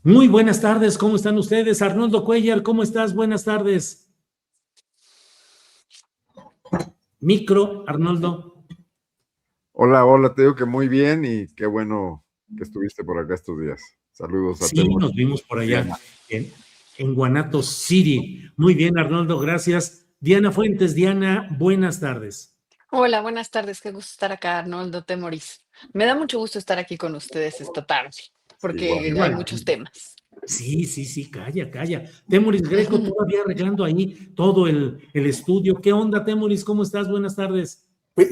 Muy buenas tardes, ¿cómo están ustedes? Arnoldo Cuellar, ¿cómo estás? Buenas tardes. Micro, Arnoldo. Hola, hola, te digo que muy bien y qué bueno que estuviste por acá estos días. Saludos a Sí, Temo. nos vimos por allá Diana. en Guanatos City. Muy bien, Arnoldo, gracias. Diana Fuentes, Diana, buenas tardes. Hola, buenas tardes. Qué gusto estar acá, Arnoldo Temoris. Me da mucho gusto estar aquí con ustedes esta tarde, Igual. porque hay Igual. muchos temas. Sí, calla, calla. Temoris Greco todavía arreglando ahí todo el estudio. ¿Qué onda, Temoris? ¿Cómo estás? Buenas tardes.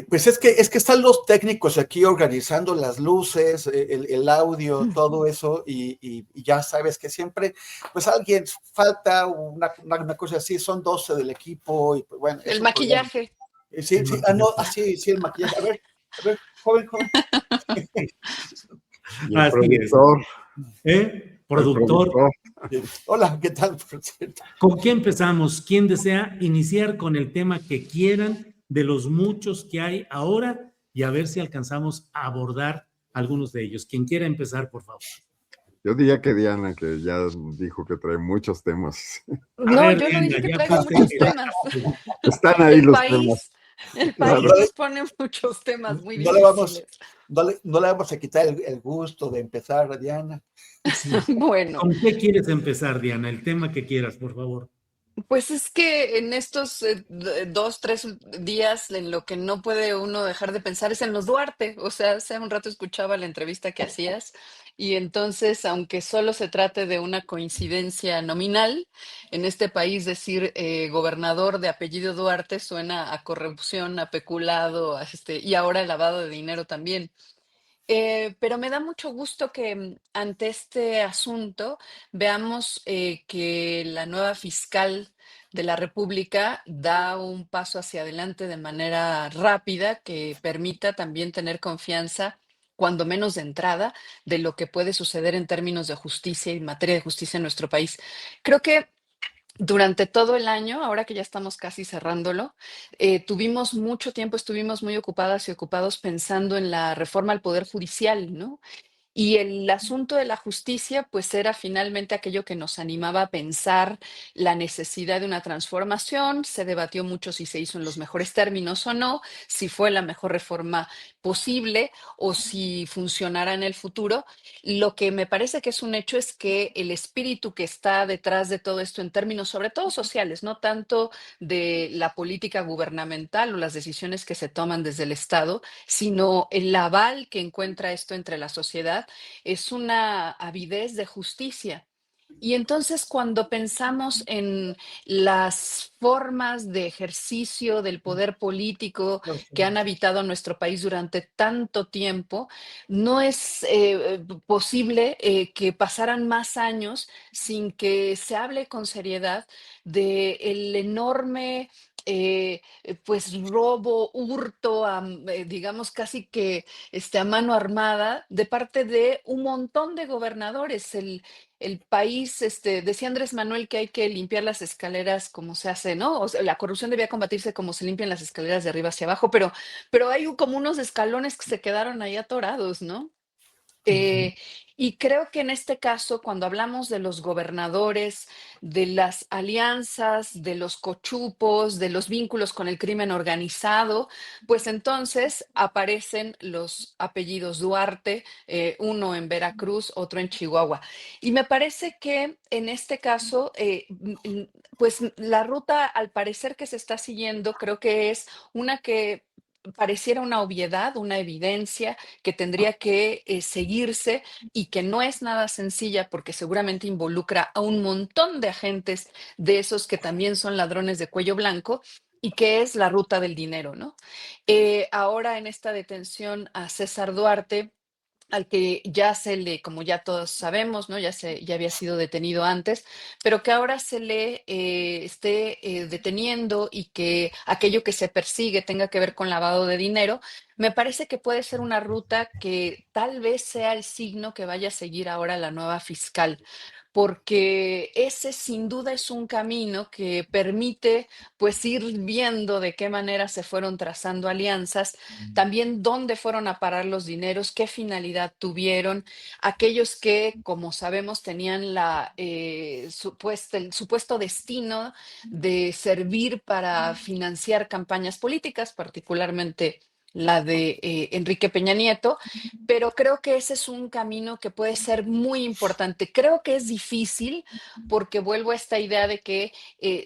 Pues es que están los técnicos aquí organizando las luces, el audio, todo eso, y ya sabes que siempre, pues alguien falta, una cosa así, son 12 del equipo, y pues bueno, es El un problema. maquillaje. Sí, El sí, maquillaje. sí, el maquillaje. A ver, joven. Y el Así es. productor, el Productor. productor. Hola, ¿qué tal? Por cierto. ¿Con qué empezamos? ¿Quién desea iniciar con el tema que quieran de los muchos que hay ahora y a ver si alcanzamos a abordar algunos de ellos? Quien quiera empezar, por favor. Yo diría que Diana, que ya dijo que trae muchos temas. A No, ver, yo no Diana, dije que ya traiga fuiste. muchos temas. Están ahí El los temas. país, el Claro. país nos pone muchos temas muy No le vamos, difíciles. no le vamos a quitar el gusto de empezar, Diana. Sí. Bueno, ¿Con qué quieres empezar, Diana? El tema que quieras, por favor. pues es que en estos 2, 3 días, en lo que no puede uno dejar de pensar es en los Duarte. O sea, hace un rato escuchaba la entrevista que hacías y entonces, aunque solo se trate de una coincidencia nominal, en este país decir gobernador de apellido Duarte suena a corrupción, a peculado, y ahora lavado de dinero también. Pero me da mucho gusto que ante este asunto veamos que la nueva fiscal de la República da un paso hacia adelante de manera rápida que permita también tener confianza, cuando menos de entrada, de lo que puede suceder en términos de justicia y en materia de justicia en nuestro país. Creo que durante todo el año, ahora que ya estamos casi cerrándolo, tuvimos mucho tiempo, estuvimos muy ocupadas y ocupados pensando en la reforma al Poder Judicial, ¿no? Y el asunto de la justicia, pues era finalmente aquello que nos animaba a pensar la necesidad de una transformación. Se debatió mucho si se hizo en los mejores términos o no, si fue la mejor reforma posible o si funcionará en el futuro. Lo que me parece que es un hecho es que el espíritu que está detrás de todo esto en términos sobre todo sociales, no tanto de la política gubernamental o las decisiones que se toman desde el Estado, sino el aval que encuentra esto entre la sociedad, es una avidez de justicia. Y entonces cuando pensamos en las formas de ejercicio del poder político que han habitado nuestro país durante tanto tiempo, no es posible que pasaran más años sin que se hable con seriedad del enorme pues robo, hurto, digamos casi que a mano armada de parte de un montón de gobernadores. El país, decía Andrés Manuel que hay que limpiar las escaleras como se hace, ¿no? O sea, la corrupción debía combatirse como se limpian las escaleras de arriba hacia abajo, pero hay como unos escalones que se quedaron ahí atorados, ¿no? Eh, y creo que en este caso, cuando hablamos de los gobernadores, de las alianzas, de los cochupos, de los vínculos con el crimen organizado, pues entonces aparecen los apellidos Duarte, uno en Veracruz, otro en Chihuahua. Y me parece que en este caso, pues la ruta al parecer que se está siguiendo, creo que es una que pareciera una obviedad, una evidencia que tendría que seguirse y que no es nada sencilla porque seguramente involucra a un montón de agentes de esos que también son ladrones de cuello blanco y que es la ruta del dinero, ¿no? Ahora en esta detención a César Duarte, al que ya se le, como ya todos sabemos, ¿no? Ya había sido detenido antes, pero que ahora se le esté deteniendo y que aquello que se persigue tenga que ver con lavado de dinero, Me parece que puede ser una ruta que tal vez sea el signo que vaya a seguir ahora la nueva fiscal, porque ese sin duda es un camino que permite pues ir viendo de qué manera se fueron trazando alianzas, también dónde fueron a parar los dineros, qué finalidad tuvieron, aquellos que, como sabemos, tenían el supuesto destino de servir para financiar campañas políticas, particularmente la de Enrique Peña Nieto, pero creo que ese es un camino que puede ser muy importante. Creo que es difícil porque vuelvo a esta idea de que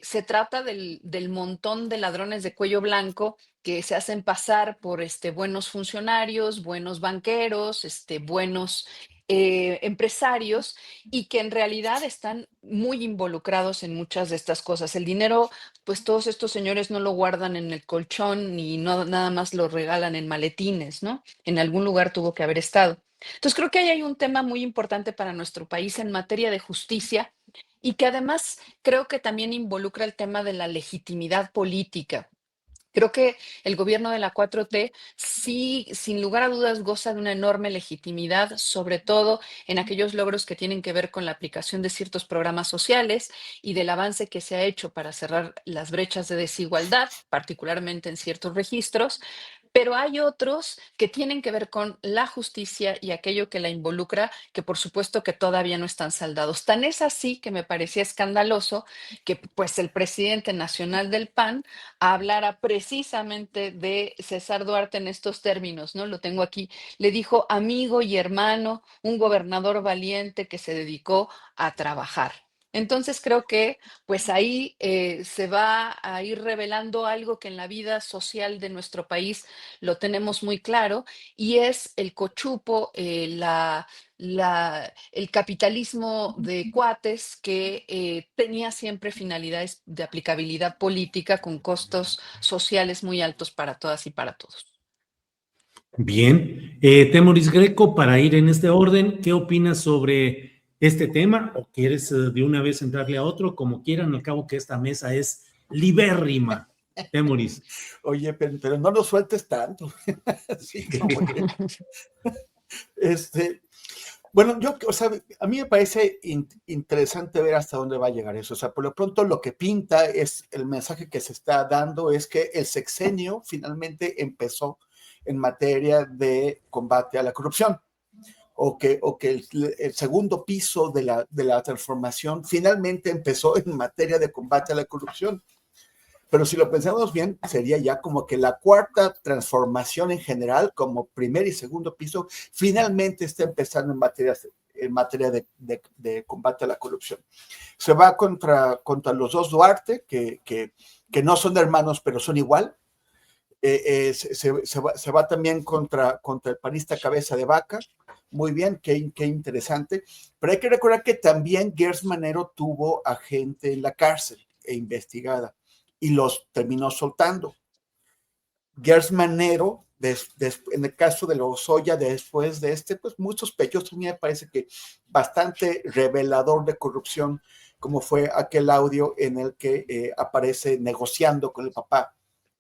se trata del montón de ladrones de cuello blanco que se hacen pasar por buenos funcionarios, buenos banqueros, buenos empresarios y que en realidad están muy involucrados en muchas de estas cosas. El dinero, pues todos estos señores no lo guardan en el colchón ni no, nada más lo regalan en maletines, ¿no? En algún lugar tuvo que haber estado. Entonces creo que ahí hay un tema muy importante para nuestro país en materia de justicia y que además creo que también involucra el tema de la legitimidad política. Creo que el gobierno de la 4T sí, sin lugar a dudas, goza de una enorme legitimidad, sobre todo en aquellos logros que tienen que ver con la aplicación de ciertos programas sociales y del avance que se ha hecho para cerrar las brechas de desigualdad, particularmente en ciertos registros. Pero hay otros que tienen que ver con la justicia y aquello que la involucra, que por supuesto que todavía no están saldados. Tan es así que me parecía escandaloso que pues el presidente nacional del PAN hablara precisamente de César Duarte en estos términos, ¿no? Lo tengo aquí. Le dijo amigo y hermano, un gobernador valiente que se dedicó a trabajar. Entonces creo que pues ahí se va a ir revelando algo que en la vida social de nuestro país lo tenemos muy claro y es el cochupo, el capitalismo de cuates que tenía siempre finalidades de aplicabilidad política con costos sociales muy altos para todas y para todos. Bien. Temoris Greco, para ir en este orden, ¿qué opinas sobre este tema? ¿O quieres de una vez entrarle a otro? Como quieran, al cabo que esta mesa es libérrima. Temoris. Oye, pero no lo sueltes tanto. Sí, como que, bueno, o sea, a mí me parece interesante ver hasta dónde va a llegar eso. O sea, por lo pronto lo que pinta es el mensaje que se está dando es que el sexenio finalmente empezó en materia de combate a la corrupción. O que el segundo piso de la transformación finalmente empezó en materia de combate a la corrupción. Pero si lo pensamos bien, sería ya como que la cuarta transformación en general, como primer y segundo piso, finalmente está empezando en materia de combate a la corrupción. Se va contra los dos Duarte, que no son hermanos, pero son igual. Se va también contra el panista Cabeza de Vaca. Muy bien, qué interesante. Pero hay que recordar que también Gers Manero tuvo a gente en la cárcel e investigada y los terminó soltando. Gers Manero, en el caso de Lozoya, después de pues muy sospechoso, a mí me parece que bastante revelador de corrupción, como fue aquel audio en el que aparece negociando con el papá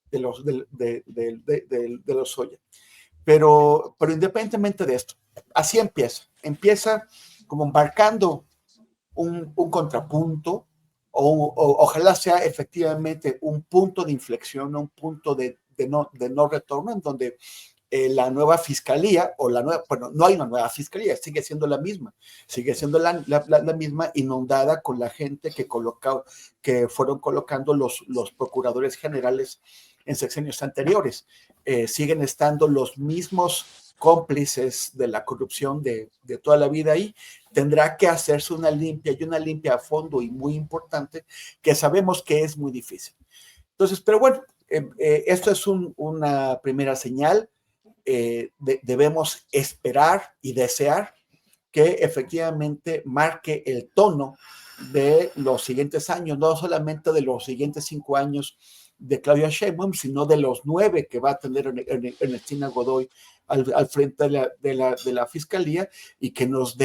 de Lozoya. Pero independientemente de esto, así empieza como marcando un contrapunto, ojalá sea efectivamente un punto de inflexión, un punto de no retorno, en donde la nueva fiscalía, bueno, no hay una nueva fiscalía, sigue siendo la misma, la misma, inundada con la gente que fueron colocando los procuradores generales en sexenios anteriores. Siguen estando los mismos cómplices de la corrupción de toda la vida ahí. Tendrá que hacerse una limpia y una limpia a fondo y muy importante, que sabemos que es muy difícil. Entonces, pero bueno, esto es una primera señal. Debemos esperar y desear que efectivamente marque el tono de los siguientes años, no solamente de los siguientes 5 años de Claudia Sheinbaum, sino de los 9 que va a tener Ernestina Godoy al frente de la fiscalía, y que nos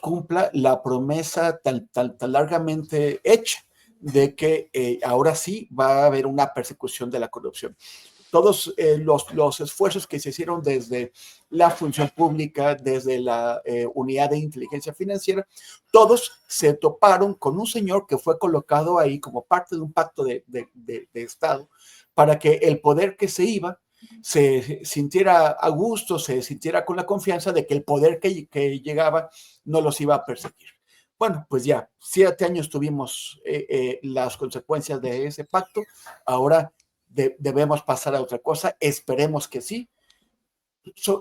cumpla la promesa tan largamente hecha de que ahora sí va a haber una persecución de la corrupción. todos los esfuerzos que se hicieron desde la función pública, desde la unidad de inteligencia financiera, todos se toparon con un señor que fue colocado ahí como parte de un pacto de Estado para que el poder que se iba se sintiera a gusto, se sintiera con la confianza de que el poder que llegaba no los iba a perseguir. Bueno, pues ya 7 años tuvimos las consecuencias de ese pacto. Ahora debemos pasar a otra cosa. Esperemos que sí.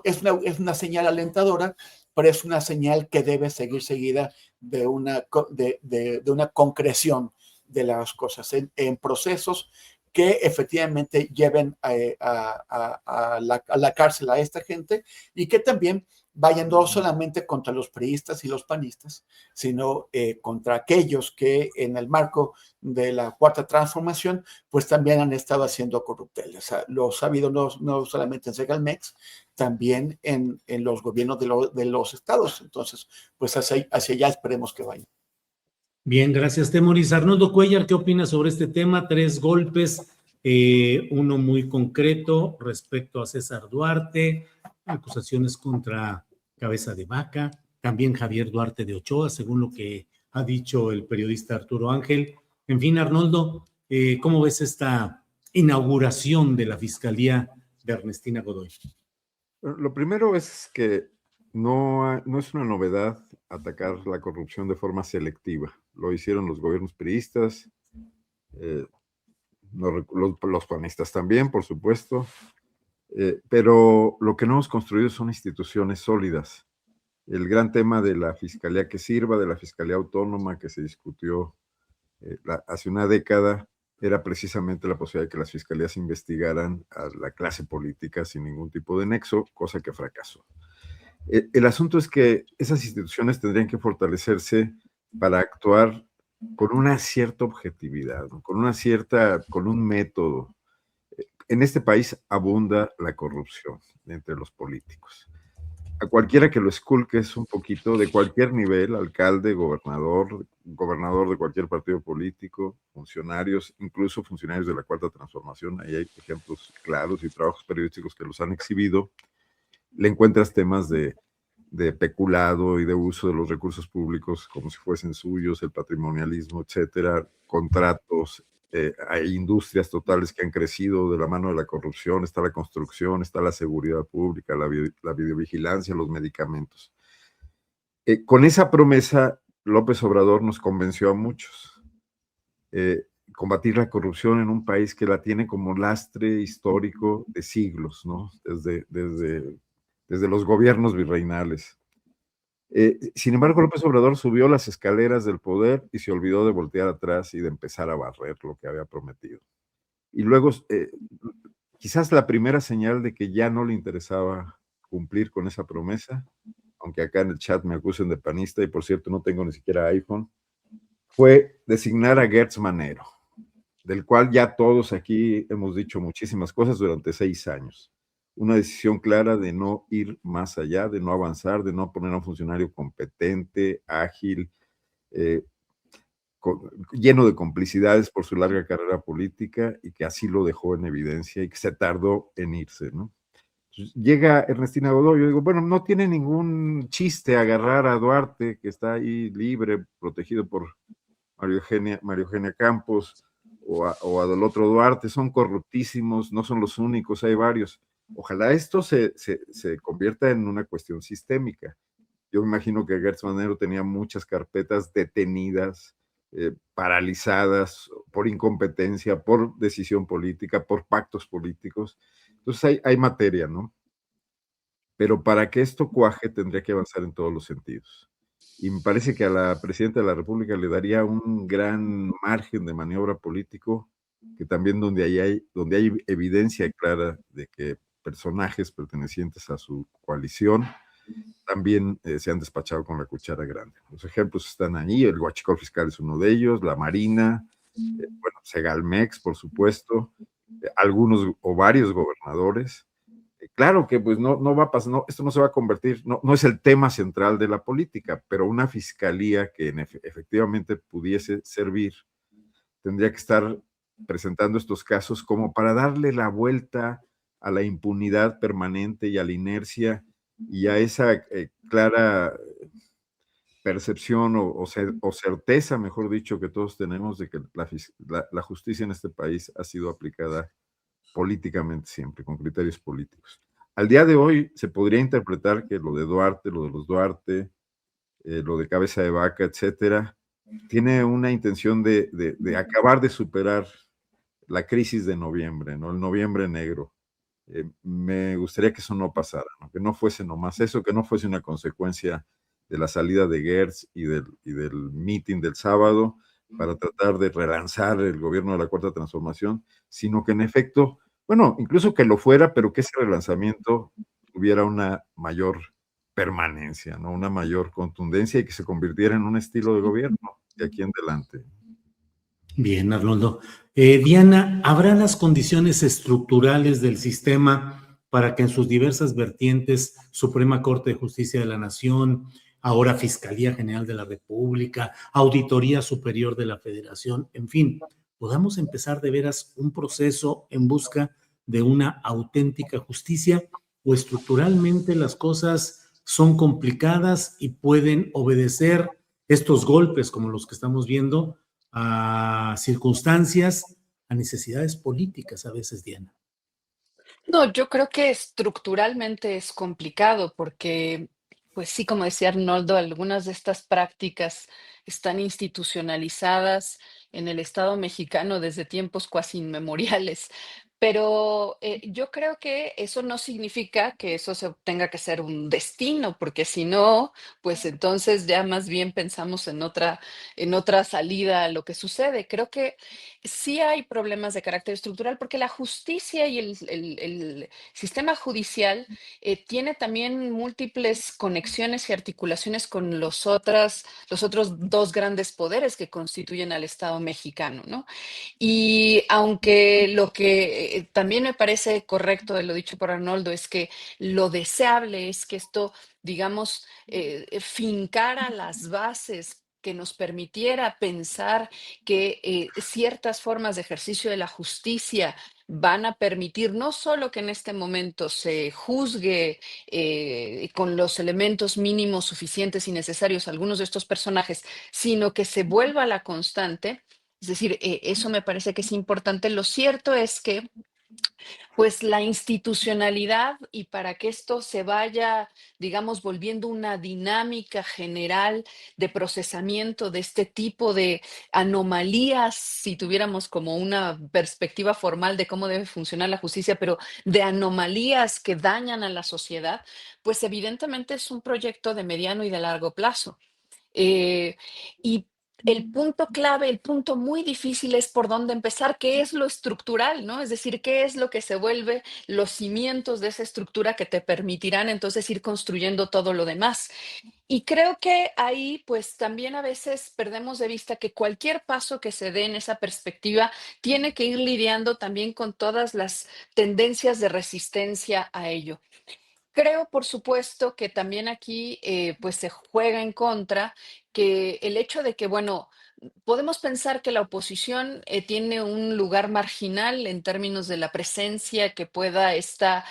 Es una señal alentadora, pero es una señal que debe seguir seguida de una concreción de las cosas en procesos que efectivamente lleven a la cárcel a esta gente y que también vayan no solamente contra los priistas y los panistas, sino contra aquellos que en el marco de la Cuarta Transformación, pues también han estado haciendo corrupteles. O sea, los ha habido no solamente en Segalmex, también en los gobiernos de los estados. Entonces, pues hacia allá esperemos que vayan. Bien, gracias, Temoris. Arnoldo Cuellar, ¿qué opinas sobre este tema? 3 golpes, uno muy concreto respecto a César Duarte, acusaciones contra Cabeza de Vaca, también Javier Duarte de Ochoa, según lo que ha dicho el periodista Arturo Ángel. En fin, Arnoldo, ¿cómo ves esta inauguración de la Fiscalía de Ernestina Godoy? Lo primero es que no es una novedad atacar la corrupción de forma selectiva. Lo hicieron los gobiernos priistas, los panistas también, por supuesto, pero lo que no hemos construido son instituciones sólidas. El gran tema de la fiscalía que sirva, de la fiscalía autónoma que se discutió hace una década, era precisamente la posibilidad de que las fiscalías investigaran a la clase política sin ningún tipo de nexo, cosa que fracasó. El asunto es que esas instituciones tendrían que fortalecerse para actuar con una cierta objetividad, ¿no? con un método. En este país abunda la corrupción entre los políticos. A cualquiera que lo esculques un poquito, de cualquier nivel, alcalde, gobernador de cualquier partido político, funcionarios, incluso funcionarios de la Cuarta Transformación, ahí hay ejemplos claros y trabajos periodísticos que los han exhibido, le encuentras temas de peculado y de uso de los recursos públicos como si fuesen suyos, el patrimonialismo, etcétera, contratos, hay industrias totales que han crecido de la mano de la corrupción, está la construcción, está la seguridad pública, la videovigilancia, los medicamentos. Con esa promesa, López Obrador nos convenció a muchos. Combatir la corrupción en un país que la tiene como lastre histórico de siglos, ¿no? Desde los gobiernos virreinales. Sin embargo, López Obrador subió las escaleras del poder y se olvidó de voltear atrás y de empezar a barrer lo que había prometido. Y luego, quizás la primera señal de que ya no le interesaba cumplir con esa promesa, aunque acá en el chat me acusen de panista, y por cierto no tengo ni siquiera iPhone, fue designar a Gertz Manero, del cual ya todos aquí hemos dicho muchísimas cosas durante 6 años. Una decisión clara de no ir más allá, de no avanzar, de no poner a un funcionario competente, ágil, lleno de complicidades por su larga carrera política y que así lo dejó en evidencia y que se tardó en irse, ¿no? Entonces, llega Ernestina Godoy, yo digo, bueno, no tiene ningún chiste agarrar a Duarte, que está ahí libre, protegido por Mario Eugenia Campos, o al otro Duarte, son corruptísimos, no son los únicos, hay varios. Ojalá esto se convierta en una cuestión sistémica. Yo me imagino que Gertz Manero tenía muchas carpetas detenidas, paralizadas por incompetencia, por decisión política, por pactos políticos. Entonces hay materia, ¿no? Pero para que esto cuaje tendría que avanzar en todos los sentidos. Y me parece que a la presidenta de la República le daría un gran margen de maniobra político, que también donde hay evidencia clara de que personajes pertenecientes a su coalición también se han despachado con la cuchara grande. Los ejemplos están ahí, el huachicol fiscal es uno de ellos, la Marina, bueno, Segalmex, por supuesto, algunos o varios gobernadores. Claro que pues no va a pasar, esto no se va a convertir, no es el tema central de la política, pero una fiscalía que efectivamente pudiese servir tendría que estar presentando estos casos como para darle la vuelta a la impunidad permanente y a la inercia y a esa clara percepción o certeza, mejor dicho, que todos tenemos de que la justicia en este país ha sido aplicada políticamente siempre, con criterios políticos. Al día de hoy se podría interpretar que lo de Duarte, lo de los Duarte, lo de Cabeza de Vaca, etcétera, tiene una intención de acabar de superar la crisis de noviembre, ¿no? El noviembre negro. Me gustaría que eso no pasara, ¿no? Que no fuese nomás eso, que no fuese una consecuencia de la salida de Gertz y del meeting del sábado para tratar de relanzar el gobierno de la Cuarta Transformación, sino que en efecto, bueno, incluso que lo fuera, pero que ese relanzamiento tuviera una mayor permanencia, ¿no? Una mayor contundencia y que se convirtiera en un estilo de gobierno de aquí en adelante. Bien, Arnoldo. Diana, ¿habrá las condiciones estructurales del sistema para que en sus diversas vertientes, Suprema Corte de Justicia de la Nación, ahora Fiscalía General de la República, Auditoría Superior de la Federación, en fin, podamos empezar de veras un proceso en busca de una auténtica justicia, o estructuralmente las cosas son complicadas y pueden obedecer estos golpes como los que estamos viendo a circunstancias, a necesidades políticas a veces, Diana? No, yo creo que estructuralmente es complicado porque, pues sí, como decía Arnoldo, algunas de estas prácticas están institucionalizadas en el Estado mexicano desde tiempos cuasi inmemoriales. Pero yo creo que eso no significa que eso tenga que ser un destino, porque si no, pues entonces ya más bien pensamos en otra salida a lo que sucede. Creo que sí hay problemas de carácter estructural porque la justicia y el sistema judicial tiene también múltiples conexiones y articulaciones con los otros dos grandes poderes que constituyen al Estado mexicano, ¿no? Y aunque lo que también me parece correcto de lo dicho por Arnoldo es que lo deseable es que esto, digamos, fincara las bases que nos permitiera pensar que ciertas formas de ejercicio de la justicia van a permitir no solo que en este momento se juzgue con los elementos mínimos suficientes y necesarios a algunos de estos personajes, sino que se vuelva la constante. Es decir, eso me parece que es importante. Lo cierto es que, pues, la institucionalidad y para que esto se vaya, digamos, volviendo una dinámica general de procesamiento de este tipo de anomalías, si tuviéramos como una perspectiva formal de cómo debe funcionar la justicia, pero de anomalías que dañan a la sociedad, pues evidentemente es un proyecto de mediano y de largo plazo. Eh, y el punto clave, el punto muy difícil es por dónde empezar, qué es lo estructural, ¿no? Es decir, qué es lo que se vuelve los cimientos de esa estructura que te permitirán entonces ir construyendo todo lo demás. Y creo que ahí, pues también a veces perdemos de vista que cualquier paso que se dé en esa perspectiva tiene que ir lidiando también con todas las tendencias de resistencia a ello. Creo, por supuesto, que también aquí, pues, se juega en contra que el hecho de que, bueno, podemos pensar que la oposición, tiene un lugar marginal en términos de la presencia que pueda esta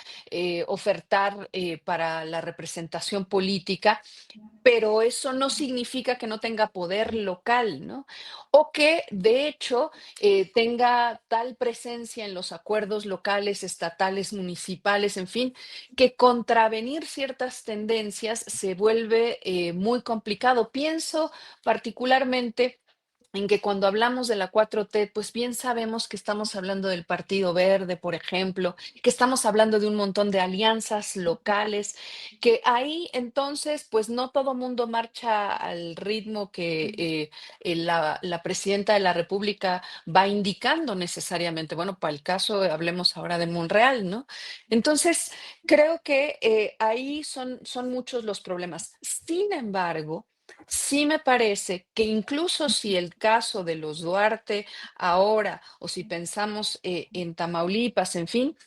ofertar, para la representación política, pero eso no significa que no tenga poder local, ¿no? O que, de hecho, tenga tal presencia en los acuerdos locales, estatales, municipales, en fin, que contravenir ciertas tendencias se vuelve muy complicado. Pienso particularmente en que cuando hablamos de la 4T, pues bien sabemos que estamos hablando del Partido Verde, por ejemplo, que estamos hablando de un montón de alianzas locales, que ahí entonces, pues no todo mundo marcha al ritmo que la presidenta de la República va indicando necesariamente. Bueno, para el caso, hablemos ahora de Monreal, ¿no? Entonces, creo que ahí son muchos los problemas. Sin embargo, sí me parece que incluso si el caso de los Duarte ahora, o si pensamos en Tamaulipas, en fin,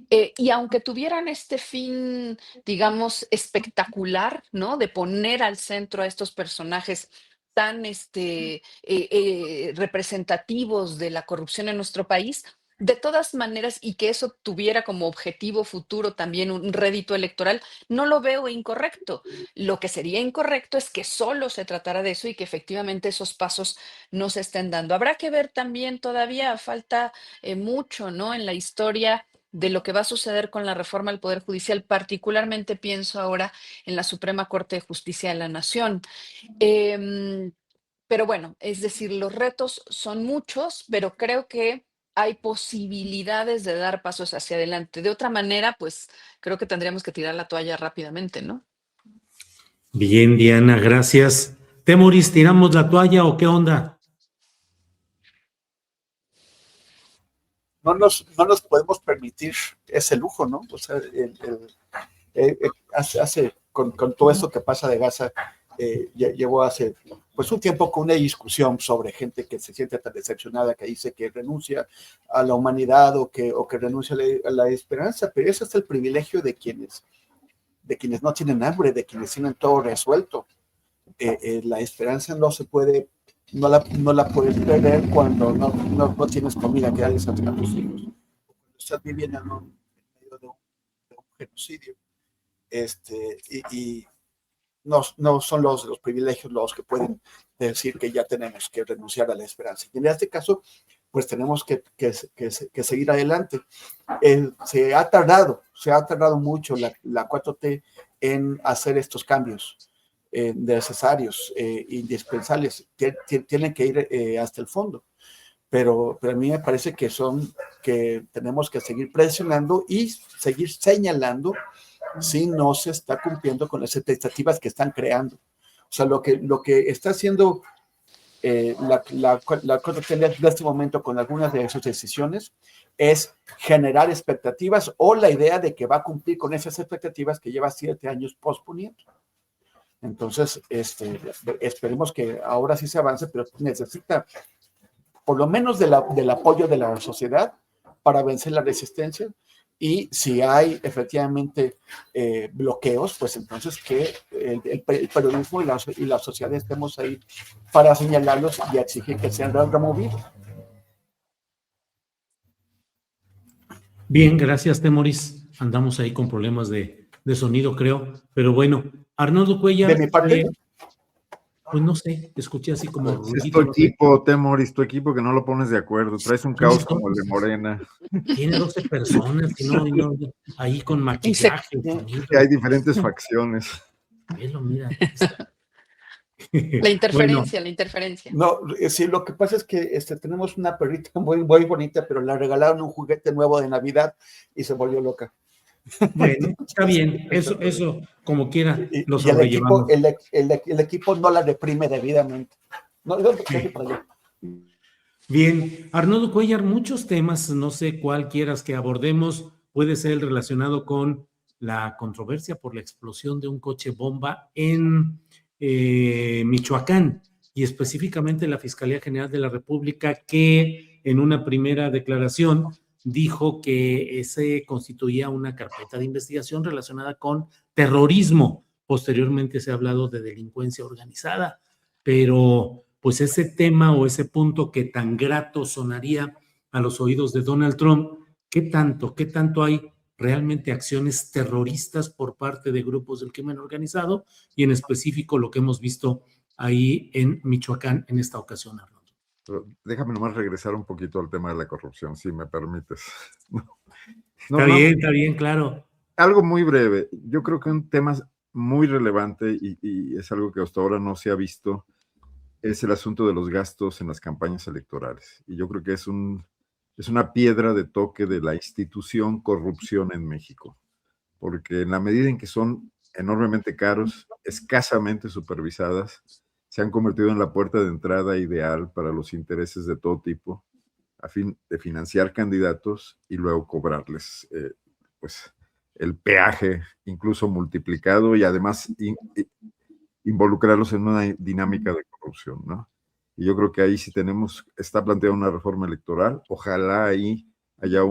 y aunque tuvieran este fin, digamos, espectacular, ¿no? De poner al centro a estos personajes tan representativos de la corrupción en nuestro país, de todas maneras, y que eso tuviera como objetivo futuro también un rédito electoral, no lo veo incorrecto. Lo que sería incorrecto es que solo se tratara de eso y que efectivamente esos pasos no se estén dando. Habrá que ver también, todavía falta mucho, ¿no? En la historia de lo que va a suceder con la reforma al Poder Judicial, particularmente pienso ahora en la Suprema Corte de Justicia de la Nación. Pero bueno, es decir, los retos son muchos, pero creo que hay posibilidades de dar pasos hacia adelante. De otra manera, pues creo que tendríamos que tirar la toalla rápidamente, ¿no? Bien, Diana, gracias. Temoris, ¿tiramos la toalla o qué onda? No nos podemos permitir ese lujo, ¿no? O sea, con todo esto que pasa de Gaza, llevó hace pues un tiempo con una discusión sobre gente que se siente tan decepcionada que dice que renuncia a la humanidad o que renuncia a la esperanza, pero ese es el privilegio de quienes no tienen hambre, de quienes tienen todo resuelto. La esperanza no se puede, no la puedes perder cuando no tienes comida que darles a tus hijos. Estás viviendo en medio de un genocidio. Y no son los privilegios los que pueden decir que ya tenemos que renunciar a la esperanza. Y en este caso, pues tenemos que seguir adelante. Se ha tardado mucho la 4T en hacer estos cambios necesarios, indispensables. Tienen que ir hasta el fondo. Pero a mí me parece que tenemos que seguir presionando y seguir señalando si no se está cumpliendo con las expectativas que están creando. O sea, lo que está haciendo la Corte en este momento con algunas de sus decisiones es generar expectativas o la idea de que va a cumplir con esas expectativas que lleva 7 años posponiendo. Entonces, esperemos que ahora sí se avance, pero necesita por lo menos del apoyo de la sociedad para vencer la resistencia. Y si hay efectivamente bloqueos, pues entonces que el periodismo y la sociedad estemos ahí para señalarlos y exigir que sean removidos. Bien, gracias, Temoris. Andamos ahí con problemas de sonido, creo. Pero bueno, Arnoldo Cuellar. De mi parte. Pues no sé, escuché así como es tu equipo, Temoris, tu equipo que no lo pones de acuerdo. Traes un caos como el de Morena. Tiene 12 personas y no, ahí con maquillaje. Hay diferentes facciones. Velo, mira. La interferencia, bueno, la interferencia. No, sí, lo que pasa es que tenemos una perrita muy, muy bonita, pero le regalaron un juguete nuevo de Navidad y se volvió loca. Bueno, está bien, eso como quiera lo y el equipo no la reprime debidamente. No, sí. Bien, Arnoldo Cuellar, muchos temas, no sé cuál quieras que abordemos, puede ser el relacionado con la controversia por la explosión de un coche bomba en Michoacán y específicamente la Fiscalía General de la República que en una primera declaración dijo que se constituía una carpeta de investigación relacionada con terrorismo. Posteriormente se ha hablado de delincuencia organizada, pero pues ese tema o ese punto que tan grato sonaría a los oídos de Donald Trump, ¿qué tanto hay realmente acciones terroristas por parte de grupos del crimen organizado y en específico lo que hemos visto ahí en Michoacán en esta ocasión, Arnoldo? Pero déjame nomás regresar un poquito al tema de la corrupción, si me permites. Está bien, claro. Algo muy breve. Yo creo que un tema muy relevante y es algo que hasta ahora no se ha visto, es el asunto de los gastos en las campañas electorales. Y yo creo que es una piedra de toque de la institución corrupción en México, porque en la medida en que son enormemente caros, escasamente supervisadas, se han convertido en la puerta de entrada ideal para los intereses de todo tipo, a fin de financiar candidatos y luego cobrarles pues el peaje incluso multiplicado y además involucrarlos en una dinámica de corrupción, ¿no? Y yo creo que ahí sí está planteada una reforma electoral, ojalá ahí haya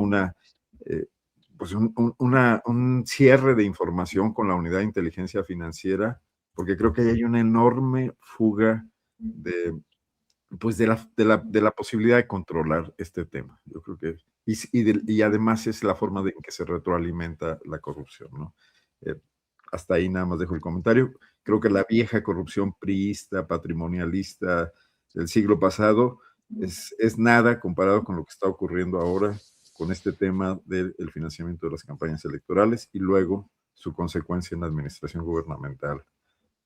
pues un cierre de información con la Unidad de Inteligencia Financiera, porque creo que hay una enorme fuga de, pues de la posibilidad de controlar este tema. Yo creo que, y además es la forma en que se retroalimenta la corrupción, ¿no? Eh, Hasta ahí nada más dejo el comentario. Creo que la vieja corrupción priista, patrimonialista del siglo pasado es nada comparado con lo que está ocurriendo ahora con este tema del financiamiento de las campañas electorales y luego su consecuencia en la administración gubernamental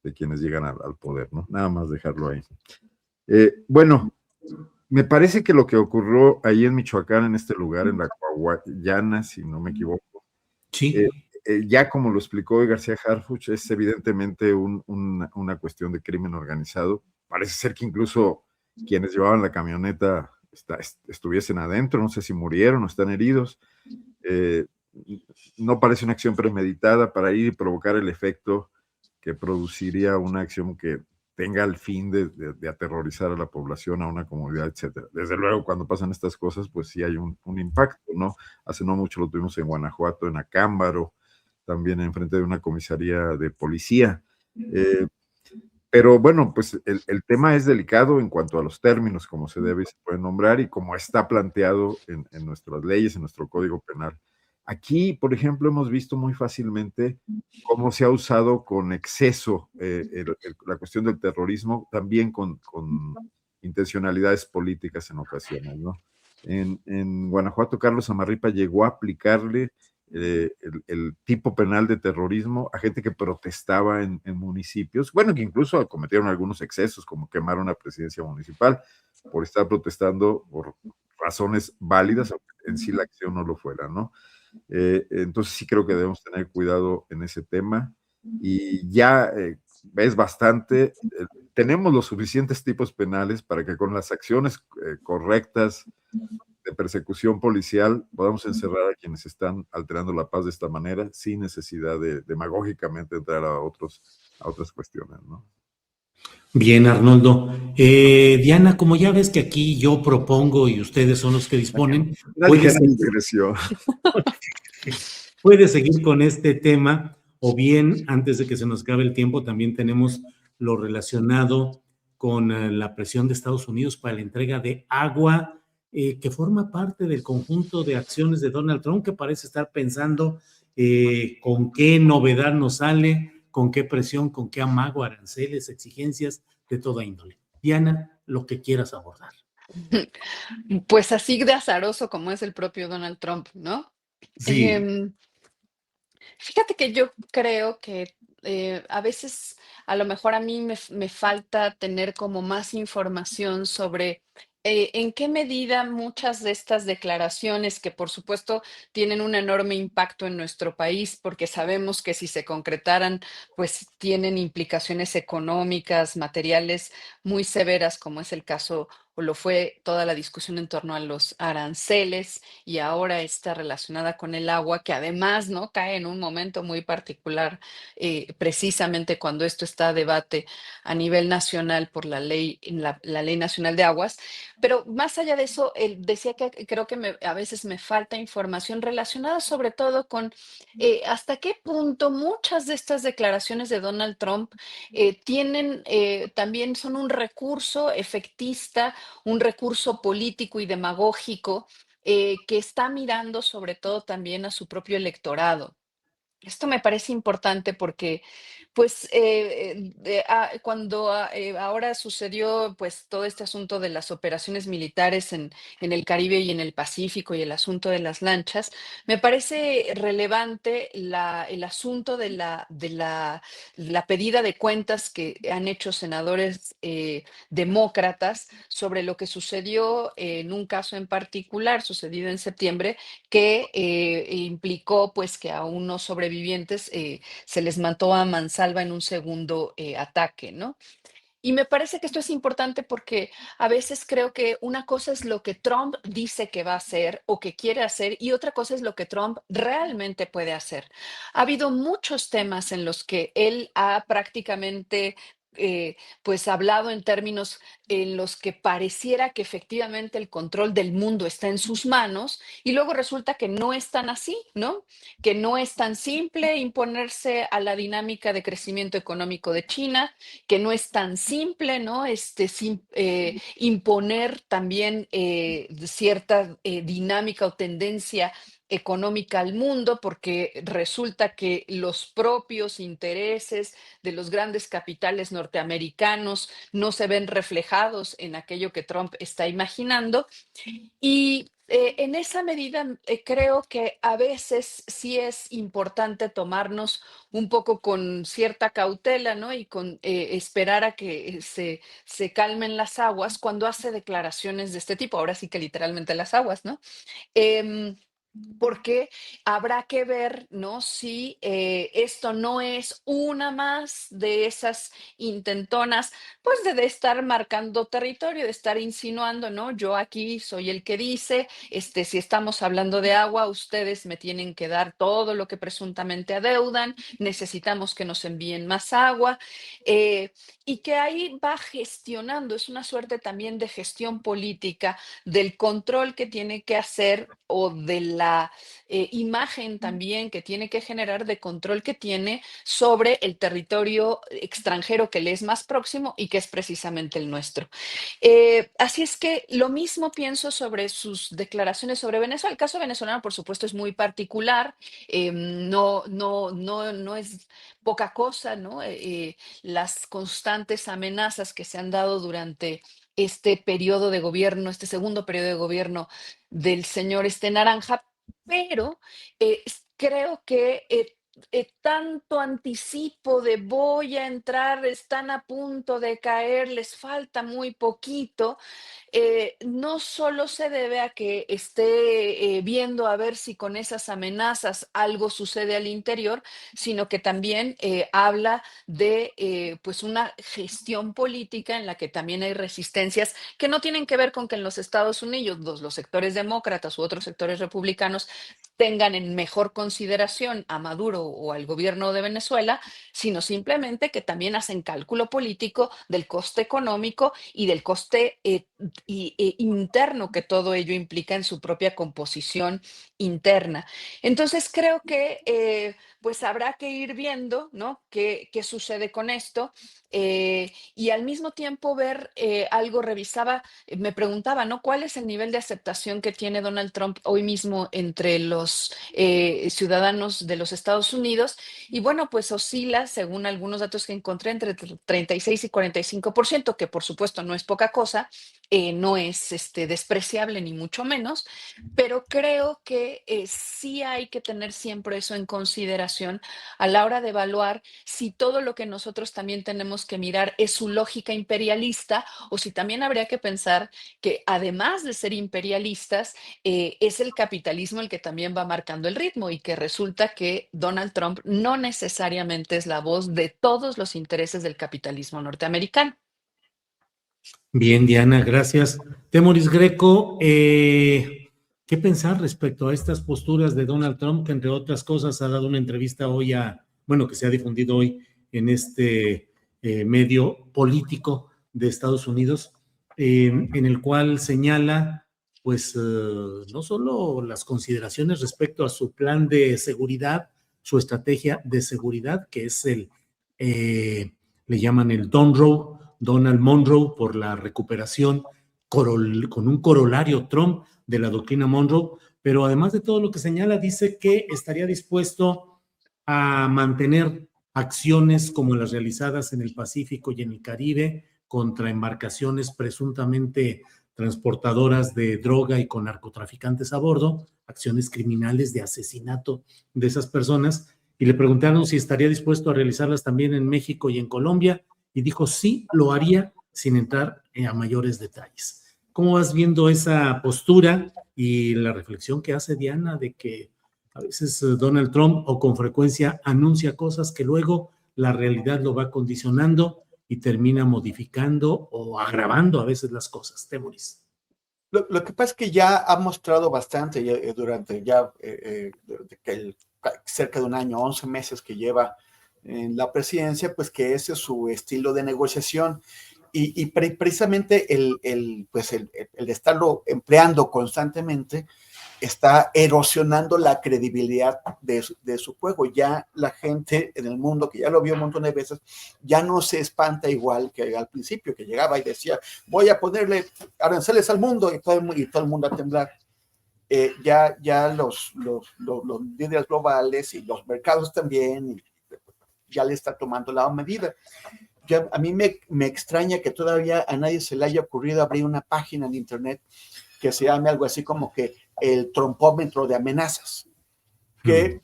de quienes llegan al poder, ¿no? Nada más dejarlo ahí. Bueno, me parece que lo que ocurrió ahí en Michoacán, en este lugar, en la Coahuayana, si no me equivoco, Sí. ya como lo explicó García Harfuch, es evidentemente una cuestión de crimen organizado. Parece ser que incluso quienes llevaban la camioneta estuviesen adentro, no sé si murieron o están heridos. No parece una acción premeditada para ir y provocar el efecto que produciría una acción que tenga el fin de aterrorizar a la población, a una comunidad, etcétera. Desde luego, cuando pasan estas cosas, pues sí hay un impacto, ¿no? Hace no mucho lo tuvimos en Guanajuato, en Acámbaro, también enfrente de una comisaría de policía. Pero bueno, pues el tema es delicado en cuanto a los términos, como se debe y se puede nombrar, y como está planteado en nuestras leyes, en nuestro Código Penal. Aquí, por ejemplo, hemos visto muy fácilmente cómo se ha usado con exceso la cuestión del terrorismo, también con intencionalidades políticas en ocasiones, ¿no? En Guanajuato, Carlos Amarripa llegó a aplicarle el tipo penal de terrorismo a gente que protestaba en municipios, bueno, que incluso cometieron algunos excesos, como quemar una presidencia municipal por estar protestando por razones válidas, aunque en sí la acción no lo fuera, ¿no? Entonces sí creo que debemos tener cuidado en ese tema y ya es bastante, tenemos los suficientes tipos penales para que con las acciones correctas de persecución policial podamos encerrar a quienes están alterando la paz de esta manera sin necesidad de demagógicamente entrar a otras cuestiones, ¿no? Bien, Arnoldo. Diana, como ya ves que aquí yo propongo y ustedes son los que disponen, Una ligera digresión. puedes seguir con este tema o bien, antes de que se nos acabe el tiempo, también tenemos lo relacionado con la presión de Estados Unidos para la entrega de agua, que forma parte del conjunto de acciones de Donald Trump, que parece estar pensando con qué novedad nos sale, con qué presión, con qué amago, aranceles, exigencias de toda índole. Diana, lo que quieras abordar. Pues así de azaroso como es el propio Donald Trump, ¿no? Sí. Em, Fíjate que yo creo que a veces a lo mejor a mí me falta tener como más información sobre en qué medida muchas de estas declaraciones, que por supuesto tienen un enorme impacto en nuestro país, porque sabemos que si se concretaran, pues tienen implicaciones económicas, materiales muy severas, como es el caso o lo fue toda la discusión en torno a los aranceles y ahora está relacionada con el agua, que además, ¿no? Cae en un momento muy particular, precisamente cuando esto está a debate a nivel nacional por la ley, la Ley Nacional de Aguas. Pero más allá de eso, él decía que creo que a veces me falta información relacionada sobre todo con hasta qué punto muchas de estas declaraciones de Donald Trump tienen, también son un recurso efectista, un recurso político y demagógico que está mirando sobre todo también a su propio electorado. Esto me parece importante porque, pues, cuando ahora sucedió, pues, todo este asunto de las operaciones militares en el Caribe y en el Pacífico y el asunto de las lanchas, me parece relevante el asunto de la pedida de cuentas que han hecho senadores demócratas sobre lo que sucedió en un caso en particular, sucedido en septiembre, que implicó pues que a unos sobrevivientes se les mató a mansalva en un segundo ataque, ¿no? Y me parece que esto es importante porque a veces creo que una cosa es lo que Trump dice que va a hacer o que quiere hacer y otra cosa es lo que Trump realmente puede hacer. Ha habido muchos temas en los que él ha prácticamente pues hablado en términos en los que pareciera que efectivamente el control del mundo está en sus manos y luego resulta que no es tan así, ¿no? Que no es tan simple imponerse a la dinámica de crecimiento económico de China, que no es tan simple, ¿no? Imponer también cierta dinámica o tendencia económica al mundo, porque resulta que los propios intereses de los grandes capitales norteamericanos no se ven reflejados en aquello que Trump está imaginando. Y en esa medida creo que a veces sí es importante tomarnos un poco con cierta cautela, ¿no? Y con esperar a que se calmen las aguas cuando hace declaraciones de este tipo. Ahora sí que literalmente las aguas, ¿no? Em, Porque habrá que ver, ¿no? Si esto no es una más de esas intentonas, pues de estar marcando territorio, de estar insinuando, ¿no? Yo aquí soy el que dice, si estamos hablando de agua, ustedes me tienen que dar todo lo que presuntamente adeudan, necesitamos que nos envíen más agua, eh, y que ahí va gestionando, es una suerte también de gestión política del control que tiene que hacer o de la imagen también que tiene que generar de control que tiene sobre el territorio extranjero que le es más próximo y que es precisamente el nuestro. Así es que lo mismo pienso sobre sus declaraciones sobre Venezuela. El caso venezolano, por supuesto, es muy particular. No es poca cosa, ¿no? Las constantes amenazas que se han dado durante este periodo de gobierno, este segundo periodo de gobierno del señor Naranja, pero creo que tanto anticipo de voy a entrar, están a punto de caer, les falta muy poquito, no solo se debe a que esté viendo a ver si con esas amenazas algo sucede al interior, sino que también habla de pues una gestión política en la que también hay resistencias que no tienen que ver con que en los Estados Unidos los sectores demócratas u otros sectores republicanos tengan en mejor consideración a Maduro o al gobierno de Venezuela, sino simplemente que también hacen cálculo político del coste económico y del coste interno que todo ello implica en su propia composición interna. Entonces creo que pues habrá que ir viendo, ¿no? ¿Qué sucede con esto? Y al mismo tiempo ver algo, revisaba, me preguntaba, ¿no? ¿Cuál es el nivel de aceptación que tiene Donald Trump hoy mismo entre los ciudadanos de los Estados Unidos? Y bueno, pues oscila, según algunos datos que encontré, entre 36 y 45%, que por supuesto no es poca cosa, no es despreciable ni mucho menos, pero creo que sí hay que tener siempre eso en consideración a la hora de evaluar si todo lo que nosotros también tenemos que mirar es su lógica imperialista o si también habría que pensar que además de ser imperialistas, es el capitalismo el que también va marcando el ritmo y que resulta que Donald Trump no necesariamente es la voz de todos los intereses del capitalismo norteamericano. Bien, Diana, gracias. Temoris Greco, ¿qué pensar respecto a estas posturas de Donald Trump, que entre otras cosas ha dado una entrevista hoy bueno, que se ha difundido hoy en este medio político de Estados Unidos, en el cual señala, pues, no solo las consideraciones respecto a su plan de seguridad, su estrategia de seguridad, que es le llaman el Donald Monroe, por la recuperación con un corolario Trump de la doctrina Monroe, pero además de todo lo que señala, dice que estaría dispuesto a mantener acciones como las realizadas en el Pacífico y en el Caribe contra embarcaciones presuntamente transportadoras de droga y con narcotraficantes a bordo, acciones criminales de asesinato de esas personas, y le preguntaron si estaría dispuesto a realizarlas también en México y en Colombia, y dijo sí, lo haría sin entrar a mayores detalles. ¿Cómo vas viendo esa postura y la reflexión que hace Diana de que a veces Donald Trump o con frecuencia anuncia cosas que luego la realidad lo va condicionando y termina modificando o agravando a veces las cosas? Temoris. Lo que pasa es que ya ha mostrado bastante durante cerca de un año, 11 meses que lleva en la presidencia, pues que ese es su estilo de negociación. Y precisamente el estarlo empleando constantemente está erosionando la credibilidad de su juego. Ya la gente en el mundo, que ya lo vio un montón de veces, ya no se espanta igual que al principio, que llegaba y decía, voy a ponerle aranceles al mundo, y todo el mundo a temblar. Ya los líderes globales y los mercados también ya le está tomando la medida. Ya, a mí me extraña que todavía a nadie se le haya ocurrido abrir una página en internet que se llame algo así como que el trompómetro de amenazas, que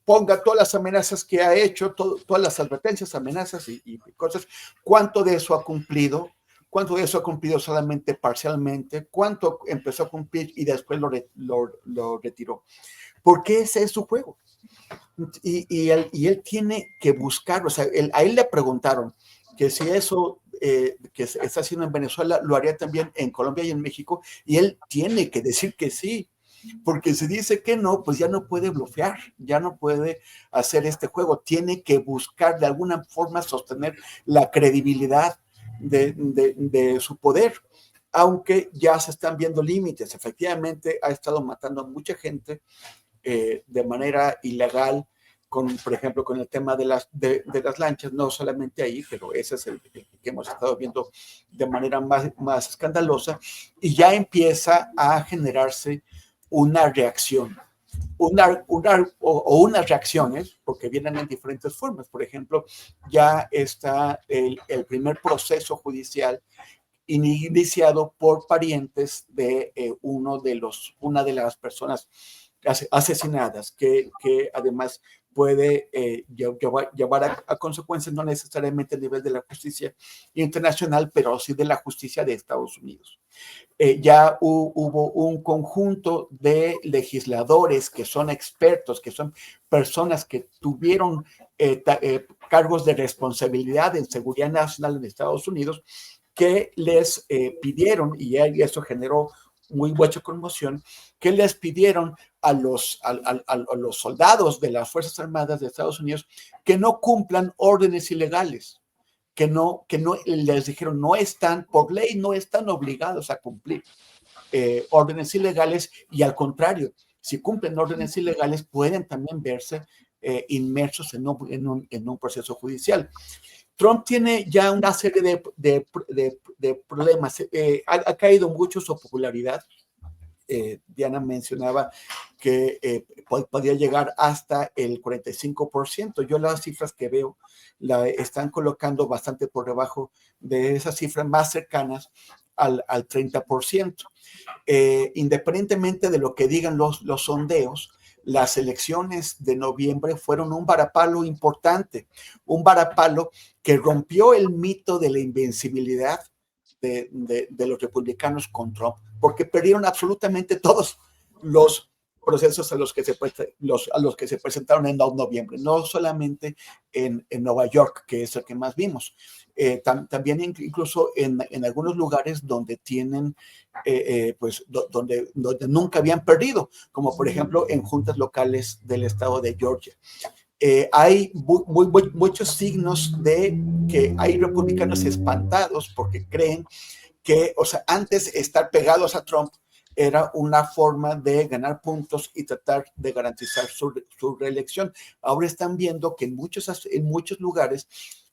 ponga todas las amenazas que ha hecho, todas las advertencias, amenazas y cosas, cuánto de eso ha cumplido, cuánto de eso ha cumplido solamente parcialmente, cuánto empezó a cumplir y después lo retiró. Porque ese es su juego. Y él tiene que buscar, o sea, a él le preguntaron que si eso que está haciendo en Venezuela lo haría también en Colombia y en México, y él tiene que decir que sí, porque si dice que no, pues ya no puede blofear, ya no puede hacer este juego, tiene que buscar de alguna forma sostener la credibilidad de su poder, aunque ya se están viendo límites. Efectivamente, ha estado matando a mucha gente de manera ilegal, por ejemplo, con el tema de las lanchas, no solamente ahí, pero ese es el que hemos estado viendo de manera más escandalosa, y ya empieza a generarse una reacción, o unas reacciones, porque vienen en diferentes formas. Por ejemplo, ya está el primer proceso judicial iniciado por parientes de una de las personas asesinadas, que además puede llevar a consecuencias no necesariamente a nivel de la justicia internacional, pero sí de la justicia de Estados Unidos. Ya hubo un conjunto de legisladores que son expertos, que son personas que tuvieron cargos de responsabilidad en seguridad nacional en Estados Unidos, que les pidieron, y eso generó muy mucha conmoción, que les pidieron a los soldados de las Fuerzas Armadas de Estados Unidos que no cumplan órdenes ilegales, que no les dijeron, por ley, no están obligados a cumplir órdenes ilegales, y al contrario, si cumplen órdenes ilegales, pueden también verse inmersos en un proceso judicial. Trump tiene ya una serie de problemas. Ha caído mucho su popularidad. Diana mencionaba que podría llegar hasta el 45%. Yo las cifras que veo la están colocando bastante por debajo de esas cifras más cercanas al 30%. Independientemente de lo que digan los sondeos, las elecciones de noviembre fueron un varapalo importante, un varapalo que rompió el mito de la invencibilidad de los republicanos con Trump, porque perdieron absolutamente todos los procesos a los que se presentaron en noviembre, no solamente en Nueva York, que es el que más vimos, también incluso en algunos lugares donde tienen, donde nunca habían perdido, como por ejemplo en juntas locales del estado de Georgia. Hay muchos signos de que hay republicanos espantados porque creen que, o sea, antes estar pegados a Trump era una forma de ganar puntos y tratar de garantizar su reelección. Ahora están viendo que en muchos lugares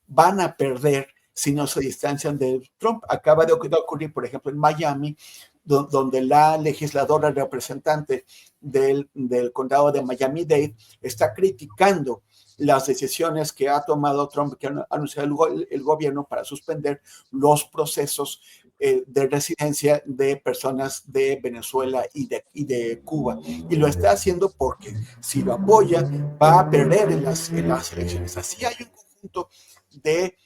van a perder si no se distancian de Trump. Acaba de ocurrir, por ejemplo, en Miami, donde la legisladora representante del condado de Miami-Dade está criticando las decisiones que ha tomado Trump, que ha anunciado el gobierno para suspender los procesos de residencia de personas de Venezuela y de Cuba. Y lo está haciendo porque si lo apoya, va a perder en las elecciones. Así hay un conjunto de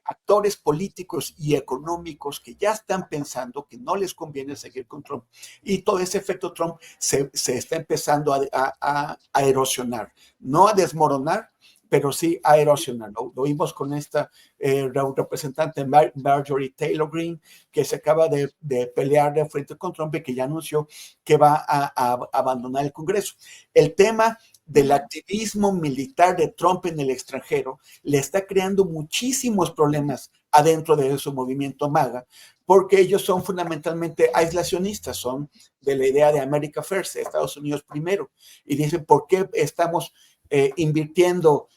actores políticos y económicos que ya están pensando que no les conviene seguir con Trump, y todo ese efecto Trump se está empezando a erosionar, no a desmoronar, pero sí a erosionar. Lo vimos con esta representante Marjorie Taylor Greene, que se acaba de pelear de frente con Trump y que ya anunció que va a abandonar el Congreso. El tema del activismo militar de Trump en el extranjero le está creando muchísimos problemas adentro de su movimiento MAGA, porque ellos son fundamentalmente aislacionistas, son de la idea de America First, Estados Unidos primero, y dicen, ¿por qué estamos invirtiendo,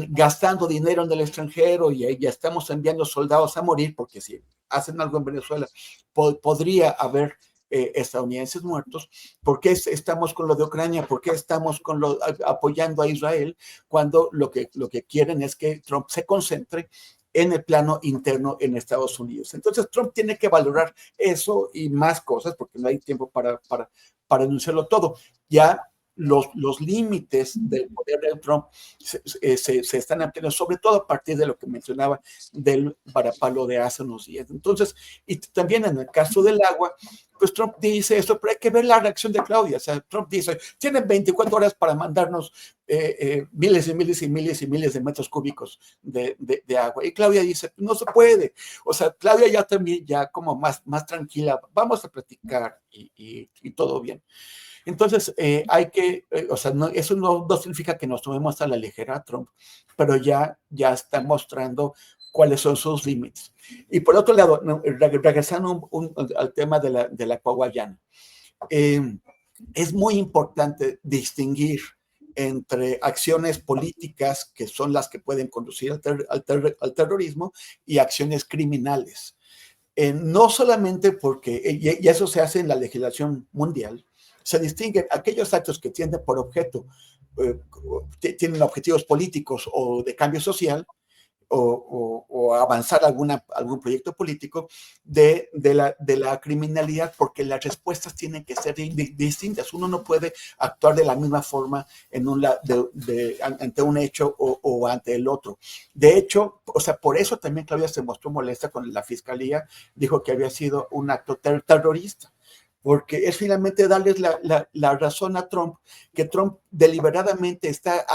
gastando dinero en el extranjero y ya estamos enviando soldados a morir? Porque si hacen algo en Venezuela, podría haber estadounidenses muertos. ¿Por qué estamos con lo de Ucrania? ¿Por qué estamos apoyando a Israel cuando lo que quieren es que Trump se concentre en el plano interno en Estados Unidos? Entonces Trump tiene que valorar eso y más cosas, porque no hay tiempo para anunciarlo todo. Ya los límites del poder de Trump se están ampliando, sobre todo a partir de lo que mencionaba del varapalo de hace unos días. Entonces, y también en el caso del agua, pues Trump dice eso, pero hay que ver la reacción de Claudia. O sea, Trump dice, tienen 24 horas para mandarnos miles y miles y miles y miles de metros cúbicos de agua. Y Claudia dice, no se puede. O sea, Claudia ya también, ya como más tranquila, vamos a platicar y todo bien. Entonces, hay que, o sea, no, eso no significa que nos tomemos a la ligera a Trump, pero ya está mostrando cuáles son sus límites. Y por otro lado, regresando al tema de la Coahuayana, es muy importante distinguir entre acciones políticas, que son las que pueden conducir al terrorismo, y acciones criminales. No solamente porque, y eso se hace en la legislación mundial, se distinguen aquellos actos que tienen por objeto, tienen objetivos políticos o de cambio social, o avanzar algún proyecto político, de la criminalidad, porque las respuestas tienen que ser distintas. Uno no puede actuar de la misma forma ante un hecho o ante el otro. De hecho, o sea, por eso también Claudia se mostró molesta con la fiscalía, dijo que había sido un acto terrorista, porque es finalmente darles la razón a Trump, que Trump deliberadamente está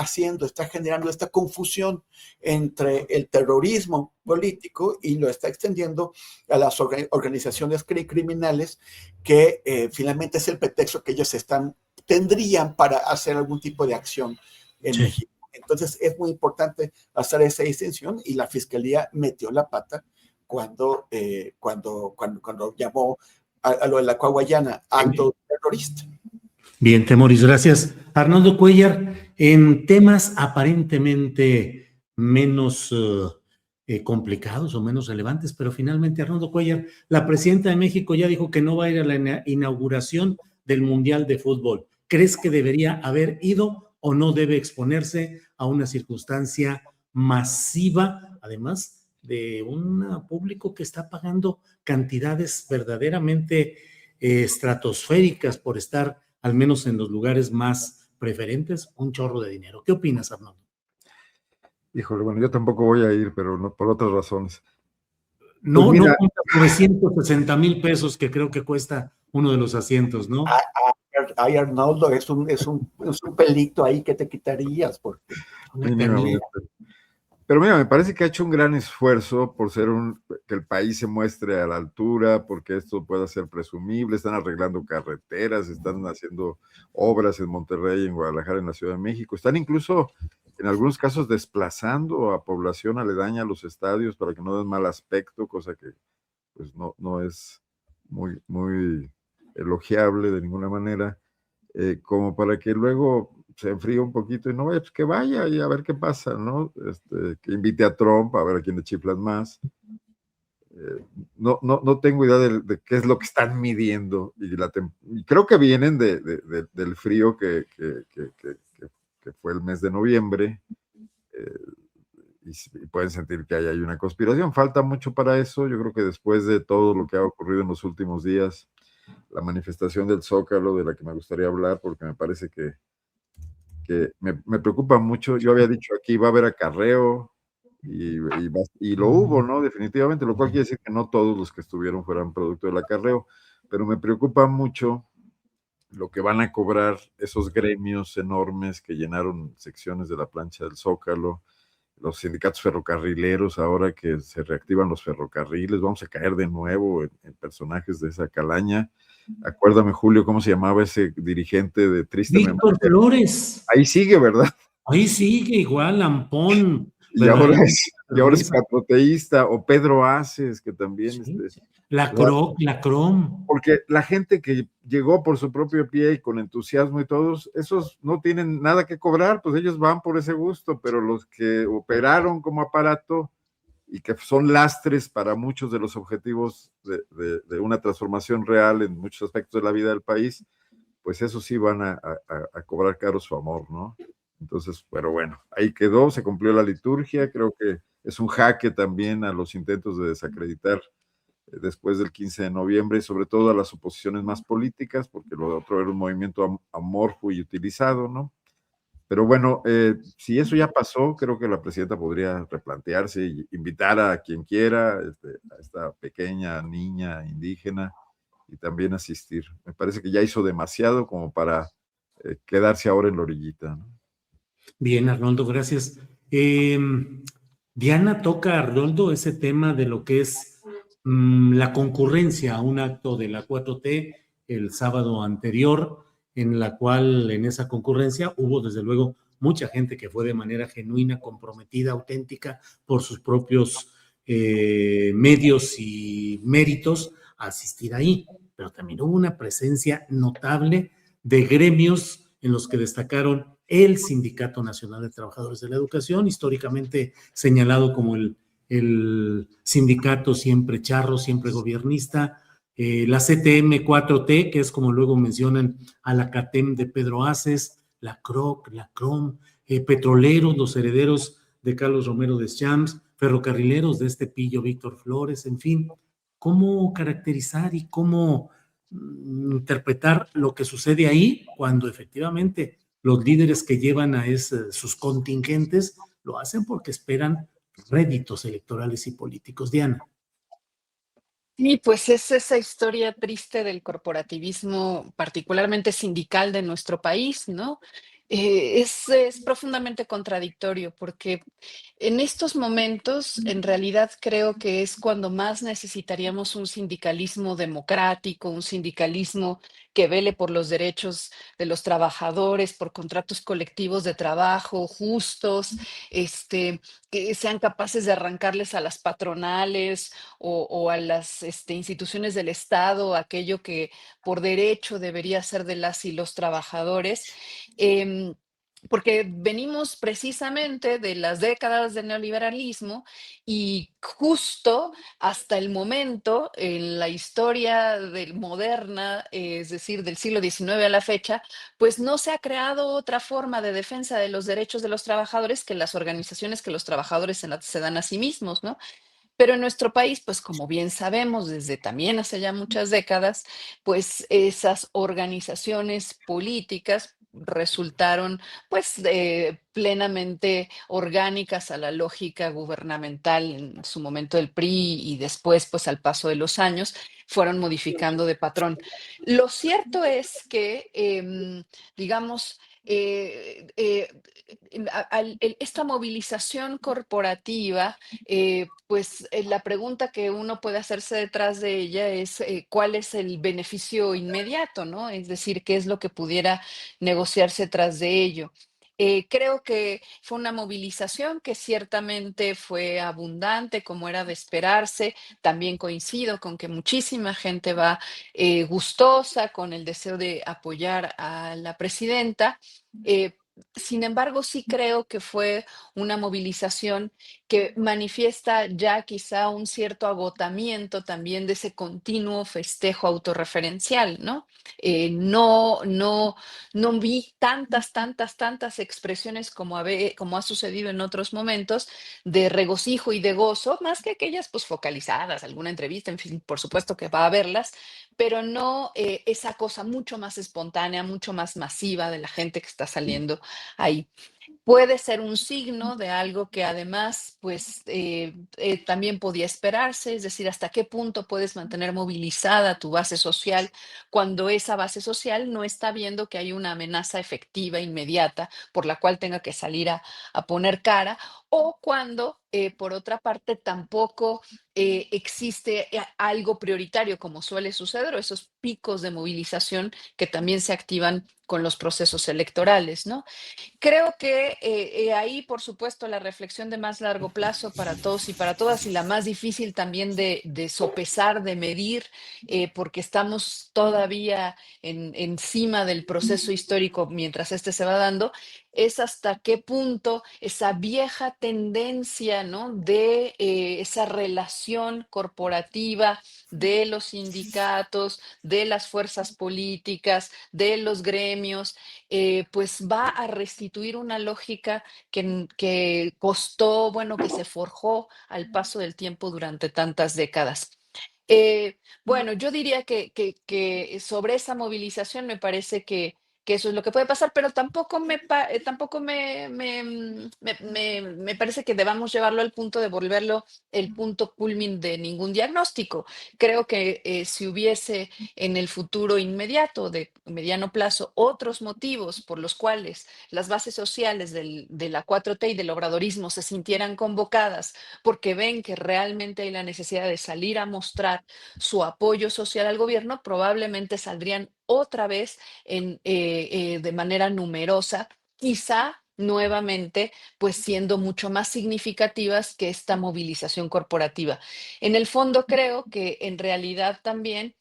generando esta confusión entre el terrorismo político y lo está extendiendo a las organizaciones criminales, que finalmente es el pretexto que ellos tendrían para hacer algún tipo de acción en México. Entonces es muy importante hacer esa distinción, y la fiscalía metió la pata cuando llamó a lo de la Coahuayana acto terrorista. Bien, Temoris, gracias. Arnoldo Cuellar, en temas aparentemente menos complicados o menos relevantes, pero finalmente, Arnoldo Cuellar, la presidenta de México ya dijo que no va a ir a la inauguración del Mundial de Fútbol. ¿Crees que debería haber ido o no debe exponerse a una circunstancia masiva, además de un público que está pagando cantidades verdaderamente estratosféricas por estar al menos en los lugares más preferentes, un chorro de dinero? ¿Qué opinas, Arnoldo? Híjole, bueno, yo tampoco voy a ir, pero no, por otras razones. No, pues mira, no cuenta 960,000 pesos que creo que cuesta uno de los asientos, ¿no? Ay, Arnoldo, es un pelito ahí que te quitarías. Porque pero mira, me parece que ha hecho un gran esfuerzo por que el país se muestre a la altura, porque esto pueda ser presumible. Están arreglando carreteras, están haciendo obras en Monterrey, en Guadalajara, en la Ciudad de México. Están incluso, en algunos casos, desplazando a población aledaña a los estadios para que no den mal aspecto, cosa que pues no es muy elogiable de ninguna manera, como para que luego se enfría un poquito y no vaya, pues que vaya y a ver qué pasa, ¿no? Que invite a Trump, a ver a quién le chiflan más. No tengo idea de qué es lo que están midiendo, y creo que vienen del frío que fue el mes de noviembre, y pueden sentir que hay una conspiración. Falta mucho para eso. Yo creo que después de todo lo que ha ocurrido en los últimos días, la manifestación del Zócalo, de la que me gustaría hablar, porque me parece que me preocupa mucho. Yo había dicho aquí va a haber acarreo, y lo hubo, ¿no? Definitivamente, lo cual quiere decir que no todos los que estuvieron fueran producto del acarreo, pero me preocupa mucho lo que van a cobrar esos gremios enormes que llenaron secciones de la plancha del Zócalo, los sindicatos ferrocarrileros, ahora que se reactivan los ferrocarriles, vamos a caer de nuevo en personajes de esa calaña. Acuérdame, Julio, ¿cómo se llamaba ese dirigente de triste Víctor memoria? Flores, Ahí sigue, ¿verdad? ahí sigue igual, Lampón, Y ahora verdadero es patrioteísta, o Pedro Aces, que también, sí, sí. La Crom. porque la gente que llegó por su propio pie y con entusiasmo y todos, esos no tienen nada que cobrar, pues ellos van por ese gusto, pero los que operaron como aparato y que son lastres para muchos de los objetivos de una transformación real en muchos aspectos de la vida del país, pues eso sí van a cobrar caro su amor, ¿no? Entonces, pero bueno, ahí quedó, se cumplió la liturgia, creo que es un jaque también a los intentos de desacreditar después del 15 de noviembre, y sobre todo a las oposiciones más políticas, porque lo otro era un movimiento amorfo y utilizado, ¿no? Pero bueno, si eso ya pasó, creo que la presidenta podría replantearse y invitar a quien quiera, a esta pequeña niña indígena, y también asistir. Me parece que ya hizo demasiado como para quedarse ahora en la orillita, ¿no? Bien, Arnoldo, gracias. Diana toca, Arnoldo, ese tema de lo que es la concurrencia a un acto de la 4T el sábado anterior, en la cual en esa concurrencia hubo desde luego mucha gente que fue de manera genuina, comprometida, auténtica por sus propios medios y méritos a asistir ahí, pero también hubo una presencia notable de gremios en los que destacaron el Sindicato Nacional de Trabajadores de la Educación, históricamente señalado como el sindicato siempre charro, siempre gobiernista, la CTM 4T, que es como luego mencionan a la CATEM de Pedro Aces, la CROC, la CROM, petroleros, los herederos de Carlos Romero de Champs, ferrocarrileros de este pillo Víctor Flores, en fin, cómo caracterizar y cómo interpretar lo que sucede ahí cuando efectivamente los líderes que llevan a sus contingentes lo hacen porque esperan réditos electorales y políticos. Diana. Y pues es esa historia triste del corporativismo, particularmente sindical de nuestro país, ¿no? Es profundamente contradictorio porque en estos momentos, en realidad creo que es cuando más necesitaríamos un sindicalismo democrático, un sindicalismo que vele por los derechos de los trabajadores, por contratos colectivos de trabajo justos, que sean capaces de arrancarles a las patronales o a las instituciones del Estado aquello que por derecho debería ser de las y los trabajadores. Porque venimos precisamente de las décadas del neoliberalismo y justo hasta el momento en la historia moderna, es decir, del siglo XIX a la fecha, pues no se ha creado otra forma de defensa de los derechos de los trabajadores que las organizaciones que los trabajadores se dan a sí mismos, ¿no? Pero en nuestro país, pues como bien sabemos, desde también hace ya muchas décadas, pues esas organizaciones políticas resultaron pues plenamente orgánicas a la lógica gubernamental en su momento del PRI y después pues al paso de los años fueron modificando de patrón. Lo cierto es que, digamos, esta movilización corporativa pues la pregunta que uno puede hacerse detrás de ella es cuál es el beneficio inmediato, ¿no? Es decir, qué es lo que pudiera negociarse tras de ello. Creo que fue una movilización que ciertamente fue abundante, como era de esperarse. También coincido con que muchísima gente va gustosa, con el deseo de apoyar a la presidenta. Sin embargo, sí creo que fue una movilización que manifiesta ya quizá un cierto agotamiento también de ese continuo festejo autorreferencial, ¿no? No vi tantas expresiones como ha sucedido en otros momentos de regocijo y de gozo, más que aquellas pues focalizadas, alguna entrevista, en fin, por supuesto que va a haberlas, pero no esa cosa mucho más espontánea, mucho más masiva de la gente que está saliendo ahí. puede ser un signo de algo que además, pues, también podía esperarse, es decir, hasta qué punto puedes mantener movilizada tu base social cuando esa base social no está viendo que hay una amenaza efectiva, inmediata, por la cual tenga que salir a poner cara, o cuando, por otra parte, tampoco existe algo prioritario, como suele suceder, o esos picos de movilización que también se activan con los procesos electorales, ¿no? Creo que ahí, por supuesto, la reflexión de más largo plazo para todos y para todas, y la más difícil también de sopesar, de medir, porque estamos todavía encima del proceso histórico mientras este se va dando, es hasta qué punto esa vieja tendencia, ¿no? De esa relación corporativa de los sindicatos, de las fuerzas políticas, de los gremios, pues va a restituir una lógica que costó, bueno, que se forjó al paso del tiempo durante tantas décadas. Bueno, yo diría que sobre esa movilización me parece que eso es lo que puede pasar, pero tampoco tampoco me parece que debamos llevarlo al punto de volverlo el punto culmin de ningún diagnóstico. Creo que si hubiese en el futuro inmediato, de mediano plazo, otros motivos por los cuales las bases sociales de la 4T y del obradorismo se sintieran convocadas porque ven que realmente hay la necesidad de salir a mostrar su apoyo social al gobierno, probablemente saldrían otra vez de manera numerosa, quizá nuevamente, pues siendo mucho más significativas que esta movilización corporativa. En el fondo creo que en realidad también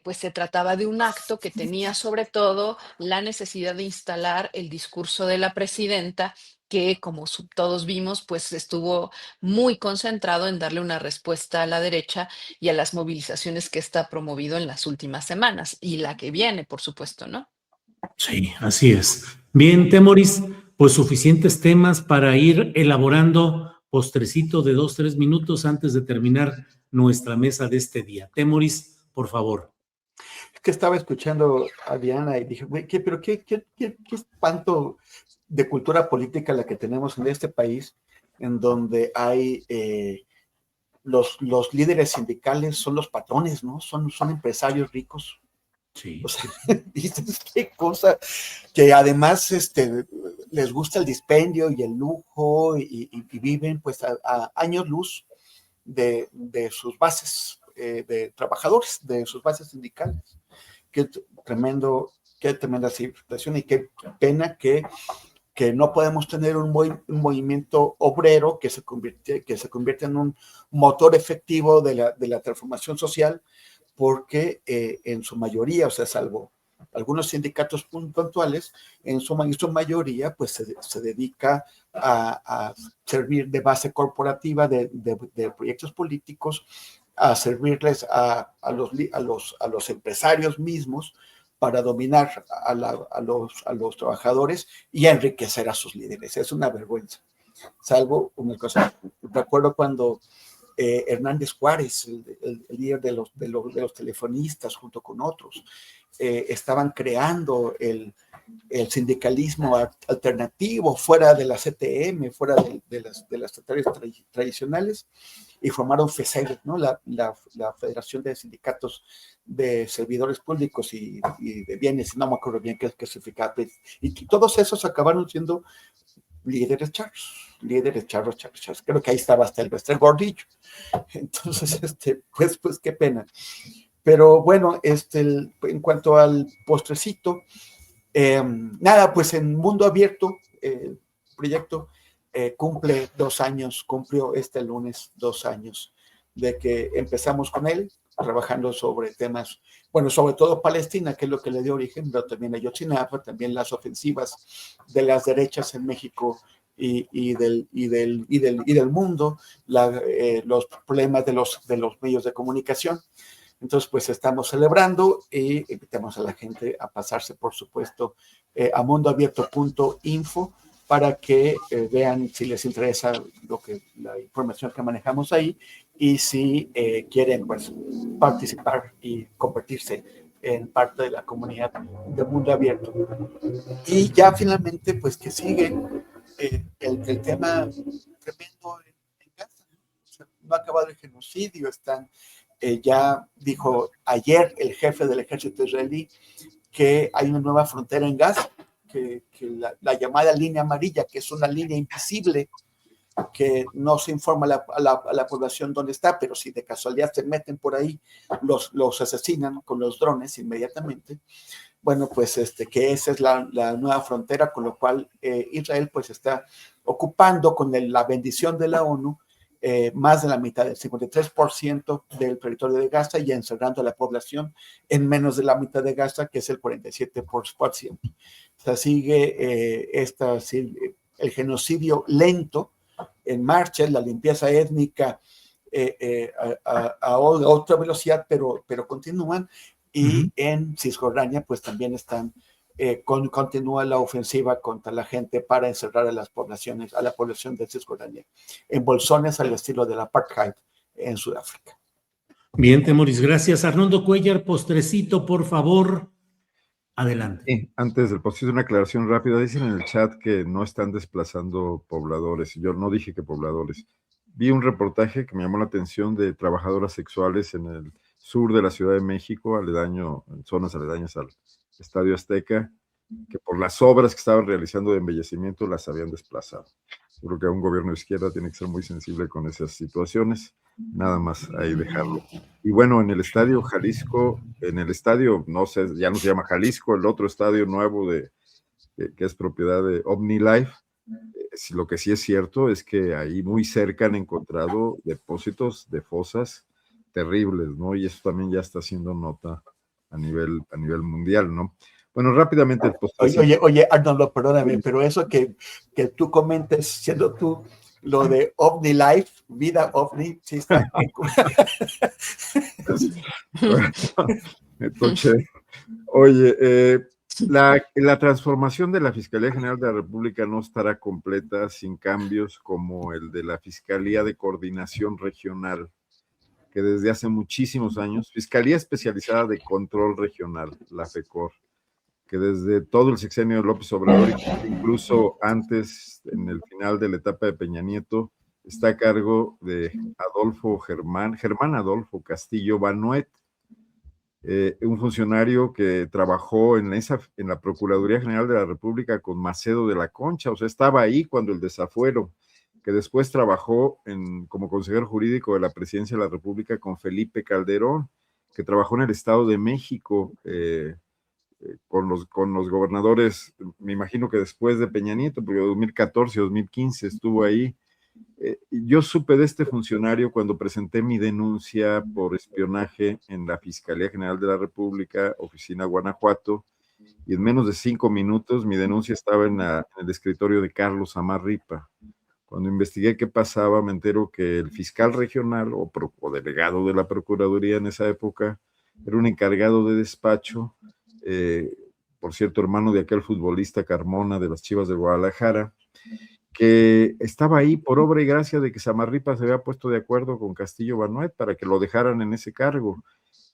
pues se trataba de un acto que tenía sobre todo la necesidad de instalar el discurso de la presidenta, que como todos vimos, pues estuvo muy concentrado en darle una respuesta a la derecha y a las movilizaciones que está promovido en las últimas semanas y la que viene, por supuesto, ¿no? Sí, así es. Bien, Temoris, pues suficientes temas para ir elaborando postrecito de 2, 3 minutos antes de terminar nuestra mesa de este día. Temoris, por favor. Es que estaba escuchando a Diana y dije, güey, qué espanto de cultura política la que tenemos en este país, en donde hay los líderes sindicales son los patrones, ¿no? Son empresarios ricos. Sí. O sea, dices, qué cosa, que además les gusta el dispendio y el lujo y viven pues a años luz de sus bases de trabajadores, de sus bases sindicales. Qué tremenda situación y qué pena que no podemos tener un movimiento obrero que se convierte en un motor efectivo de la transformación social, porque en su mayoría, o sea, salvo algunos sindicatos puntuales, en su mayoría, pues se dedica a servir de base corporativa de proyectos políticos, a servirles a los empresarios mismos para dominar a los trabajadores y enriquecer a sus líderes. Es una vergüenza. Salvo una cosa, recuerdo cuando Hernández Juárez, el líder de los telefonistas, junto con otros, estaban creando el sindicalismo alternativo fuera de la CTM, fuera de las estatales tradicionales, y formaron FESER, ¿no? la Federación de Sindicatos de Servidores Públicos y de Bienes, no me acuerdo bien qué significaba, y todos esos acabaron siendo líderes charros. Creo que ahí estaba hasta el Bester Gordillo. Entonces, pues qué pena. Pero bueno, en cuanto al postrecito, nada, pues en Mundo Abierto, el proyecto cumple 2 años, cumplió este lunes 2 años de que empezamos con él, trabajando sobre temas, bueno, sobre todo Palestina, que es lo que le dio origen, pero también Ayotzinapa, también las ofensivas de las derechas en México y del mundo, los problemas de los medios de comunicación. Entonces, pues estamos celebrando y invitamos a la gente a pasarse, por supuesto, a mundoabierto.info para que vean si les interesa la información que manejamos ahí y si quieren pues, participar y convertirse en parte de la comunidad de Mundo Abierto. Y ya finalmente, pues que sigue el tema tremendo en Gaza. O sea, no ha acabado el genocidio, ya dijo ayer el jefe del ejército israelí que hay una nueva frontera en Gaza, que la llamada línea amarilla, que es una línea invisible que no se informa a la población dónde está, pero si de casualidad se meten por ahí, los asesinan con los drones inmediatamente. Bueno, pues que esa es la nueva frontera, con lo cual Israel pues está ocupando con la bendición de la ONU más de la mitad, del 53% del territorio de Gaza, y encerrando a la población en menos de la mitad de Gaza, que es el 47%. O sea, sigue el genocidio lento en marcha, la limpieza étnica a otra velocidad, pero continúan. Y en Cisjordania pues también continúa la ofensiva contra la gente para encerrar a la población de Cisjordania en bolsones al estilo del apartheid en Sudáfrica. Bien, Temoris, gracias. Arnoldo Cuellar, postrecito, por favor. Adelante. Sí, antes del postrecito, una aclaración rápida. Dicen en el chat que no están desplazando pobladores. Yo no dije que pobladores. Vi un reportaje que me llamó la atención de trabajadoras sexuales en el sur de la Ciudad de México, en zonas aledañas al Estadio Azteca, que por las obras que estaban realizando de embellecimiento las habían desplazado. Yo creo que un gobierno de izquierda tiene que ser muy sensible con esas situaciones, nada más ahí dejarlo. Y bueno, en el Estadio Jalisco, no sé, ya no se llama Jalisco, el otro estadio nuevo que es propiedad de OmniLife, lo que sí es cierto es que ahí muy cerca han encontrado depósitos de fosas terribles, ¿no? Y eso también ya está haciendo nota a nivel mundial, ¿no? Bueno, rápidamente el postrecito. Oye, Arnoldo, perdóname, pero eso que tú comentes, siendo tú lo de OmniLife, vida OVNI, sí está. Entonces, oye, la transformación de la Fiscalía General de la República no estará completa sin cambios como el de la Fiscalía de Coordinación Regional, que desde hace muchísimos años, Fiscalía Especializada de Control Regional, la FECOR, que desde todo el sexenio de López Obrador, incluso antes, en el final de la etapa de Peña Nieto, está a cargo de Germán Adolfo Castillo Banuet, un funcionario que trabajó en la Procuraduría General de la República con Macedo de la Concha, o sea, estaba ahí cuando el desafuero, que después trabajó como consejero jurídico de la Presidencia de la República con Felipe Calderón, que trabajó en el Estado de México, con los gobernadores, me imagino que después de Peña Nieto, porque 2014, 2015 estuvo ahí. Yo supe de este funcionario cuando presenté mi denuncia por espionaje en la Fiscalía General de la República, oficina Guanajuato, y en menos de 5 minutos mi denuncia estaba en el escritorio de Carlos Amarripa. Cuando investigué qué pasaba, me entero que el fiscal regional o delegado de la Procuraduría en esa época era un encargado de despacho, por cierto, hermano de aquel futbolista Carmona de las Chivas de Guadalajara, que estaba ahí por obra y gracia de que Samarripa se había puesto de acuerdo con Castillo Banuet para que lo dejaran en ese cargo.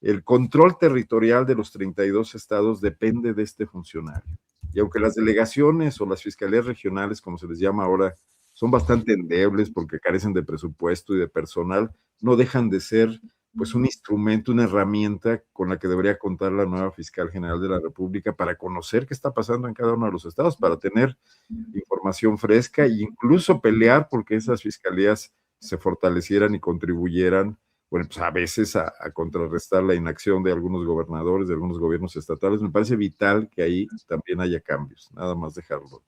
El control territorial de los 32 estados depende de este funcionario. Y aunque las delegaciones o las fiscalías regionales, como se les llama ahora, son bastante endebles porque carecen de presupuesto y de personal, no dejan de ser pues un instrumento, una herramienta con la que debería contar la nueva fiscal general de la República para conocer qué está pasando en cada uno de los estados, para tener información fresca e incluso pelear porque esas fiscalías se fortalecieran y contribuyeran, bueno, pues a veces a contrarrestar la inacción de algunos gobernadores, de algunos gobiernos estatales. Me parece vital que ahí también haya cambios, nada más dejarlo.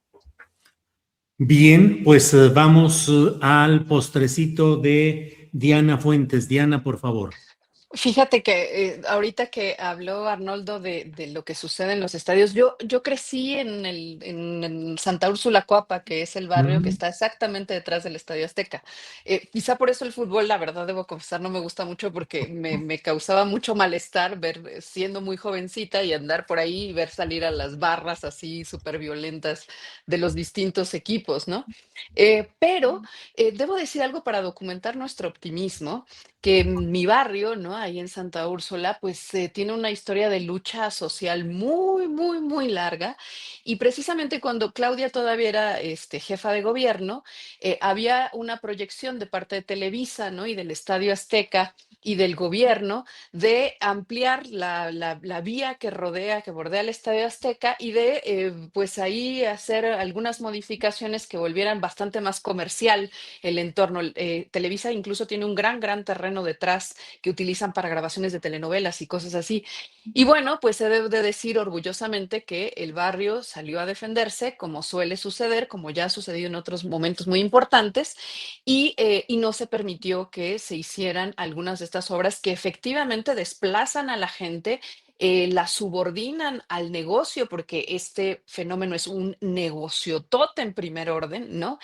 Bien, pues vamos al postrecito de Diana Fuentes. Diana, por favor. Fíjate que ahorita que habló Arnoldo de lo que sucede en los estadios, yo crecí en Santa Úrsula Coapa, que es el barrio que está exactamente detrás del Estadio Azteca. Quizá por eso el fútbol, la verdad, debo confesar, no me gusta mucho porque me causaba mucho malestar ver, siendo muy jovencita y andar por ahí y ver salir a las barras así súper violentas de los distintos equipos, ¿no? Pero debo decir algo para documentar nuestro optimismo. que mi barrio, ¿no? Ahí en Santa Úrsula, pues tiene una historia de lucha social muy, muy, muy larga. Y precisamente cuando Claudia todavía era jefa de gobierno, había una proyección de parte de Televisa, ¿no? Y del Estadio Azteca y del gobierno de ampliar la vía que rodea, que bordea el Estadio Azteca y de, pues ahí hacer algunas modificaciones que volvieran bastante más comercial el entorno. Televisa incluso tiene un gran terreno detrás que utilizan para grabaciones de telenovelas y cosas así. Y bueno, pues se debe de decir orgullosamente que el barrio salió a defenderse, como suele suceder, como ya ha sucedido en otros momentos muy importantes, y no se permitió que se hicieran algunas de estas obras que efectivamente desplazan a la gente, la subordinan al negocio, porque este fenómeno es un negociotote en primer orden, ¿no?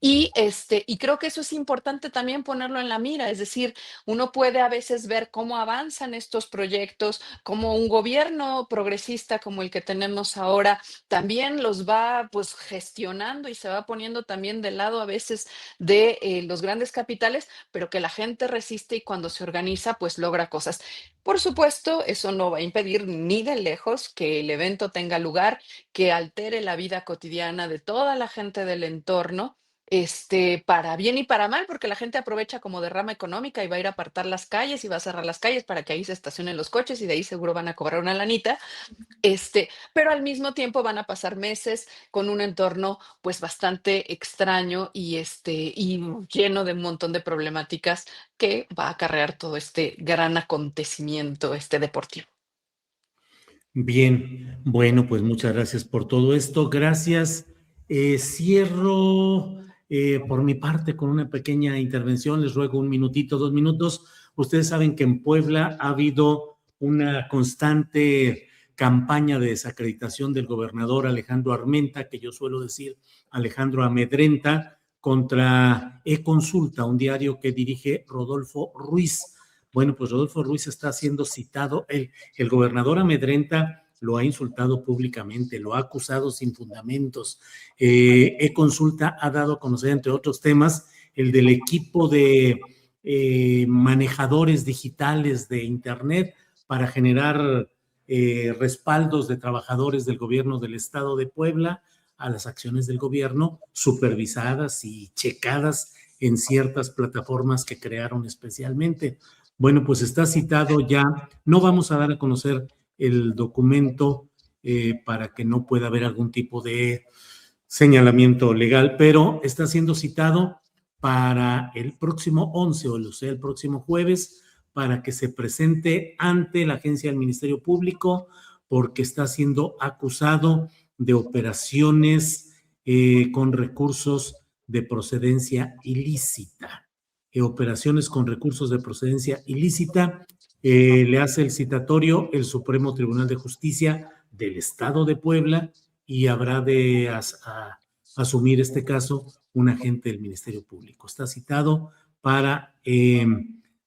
Y creo que eso es importante también ponerlo en la mira, es decir, uno puede a veces ver cómo avanzan estos proyectos, cómo un gobierno progresista como el que tenemos ahora también los va pues gestionando y se va poniendo también del lado a veces de los grandes capitales, pero que la gente resiste y cuando se organiza pues logra cosas. Por supuesto, eso no va a impedir ni de lejos que el evento tenga lugar, que altere la vida cotidiana de toda la gente del entorno, para bien y para mal, porque la gente aprovecha como derrama económica y va a ir a apartar las calles y va a cerrar las calles para que ahí se estacionen los coches y de ahí seguro van a cobrar una lanita, pero al mismo tiempo van a pasar meses con un entorno pues bastante extraño y lleno de un montón de problemáticas que va a acarrear todo este gran acontecimiento deportivo. Bien, bueno, pues muchas gracias por todo esto. Gracias. Cierro por mi parte con una pequeña intervención. Les ruego un minutito, 2 minutos. Ustedes saben que en Puebla ha habido una constante campaña de desacreditación del gobernador Alejandro Armenta, que yo suelo decir Alejandro Amedrenta, contra E-Consulta, un diario que dirige Rodolfo Ruiz. Bueno, pues Rodolfo Ruiz está siendo citado. El gobernador Amedrenta lo ha insultado públicamente, lo ha acusado sin fundamentos. E-Consulta ha dado a conocer, entre otros temas, el del equipo de manejadores digitales de Internet para generar respaldos de trabajadores del gobierno del estado de Puebla a las acciones del gobierno, supervisadas y checadas en ciertas plataformas que crearon especialmente. Bueno, pues está citado ya. No vamos a dar a conocer el documento para que no pueda haber algún tipo de señalamiento legal, pero está siendo citado para el próximo 11, o sea, el próximo jueves, para que se presente ante la agencia del Ministerio Público, porque está siendo acusado de operaciones con recursos de procedencia ilícita. Operaciones con recursos de procedencia ilícita. Le hace el citatorio el Supremo Tribunal de Justicia del Estado de Puebla y habrá de asumir este caso un agente del Ministerio Público. Está citado para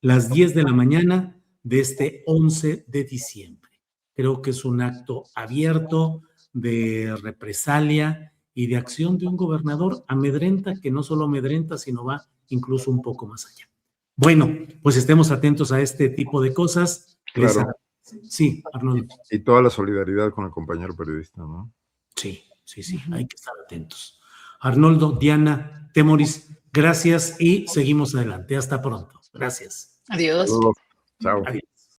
las 10 de la mañana de este 11 de diciembre. Creo que es un acto abierto de represalia y de acción de un gobernador amedrenta, que no solo amedrenta, sino va incluso un poco más allá. Bueno, pues estemos atentos a este tipo de cosas. Claro. Sí, Arnoldo. Y toda la solidaridad con el compañero periodista, ¿no? Sí, hay que estar atentos. Arnoldo, Diana, Temoris, gracias y seguimos adelante. Hasta pronto. Gracias. Adiós. Saludos. Chao. Adiós.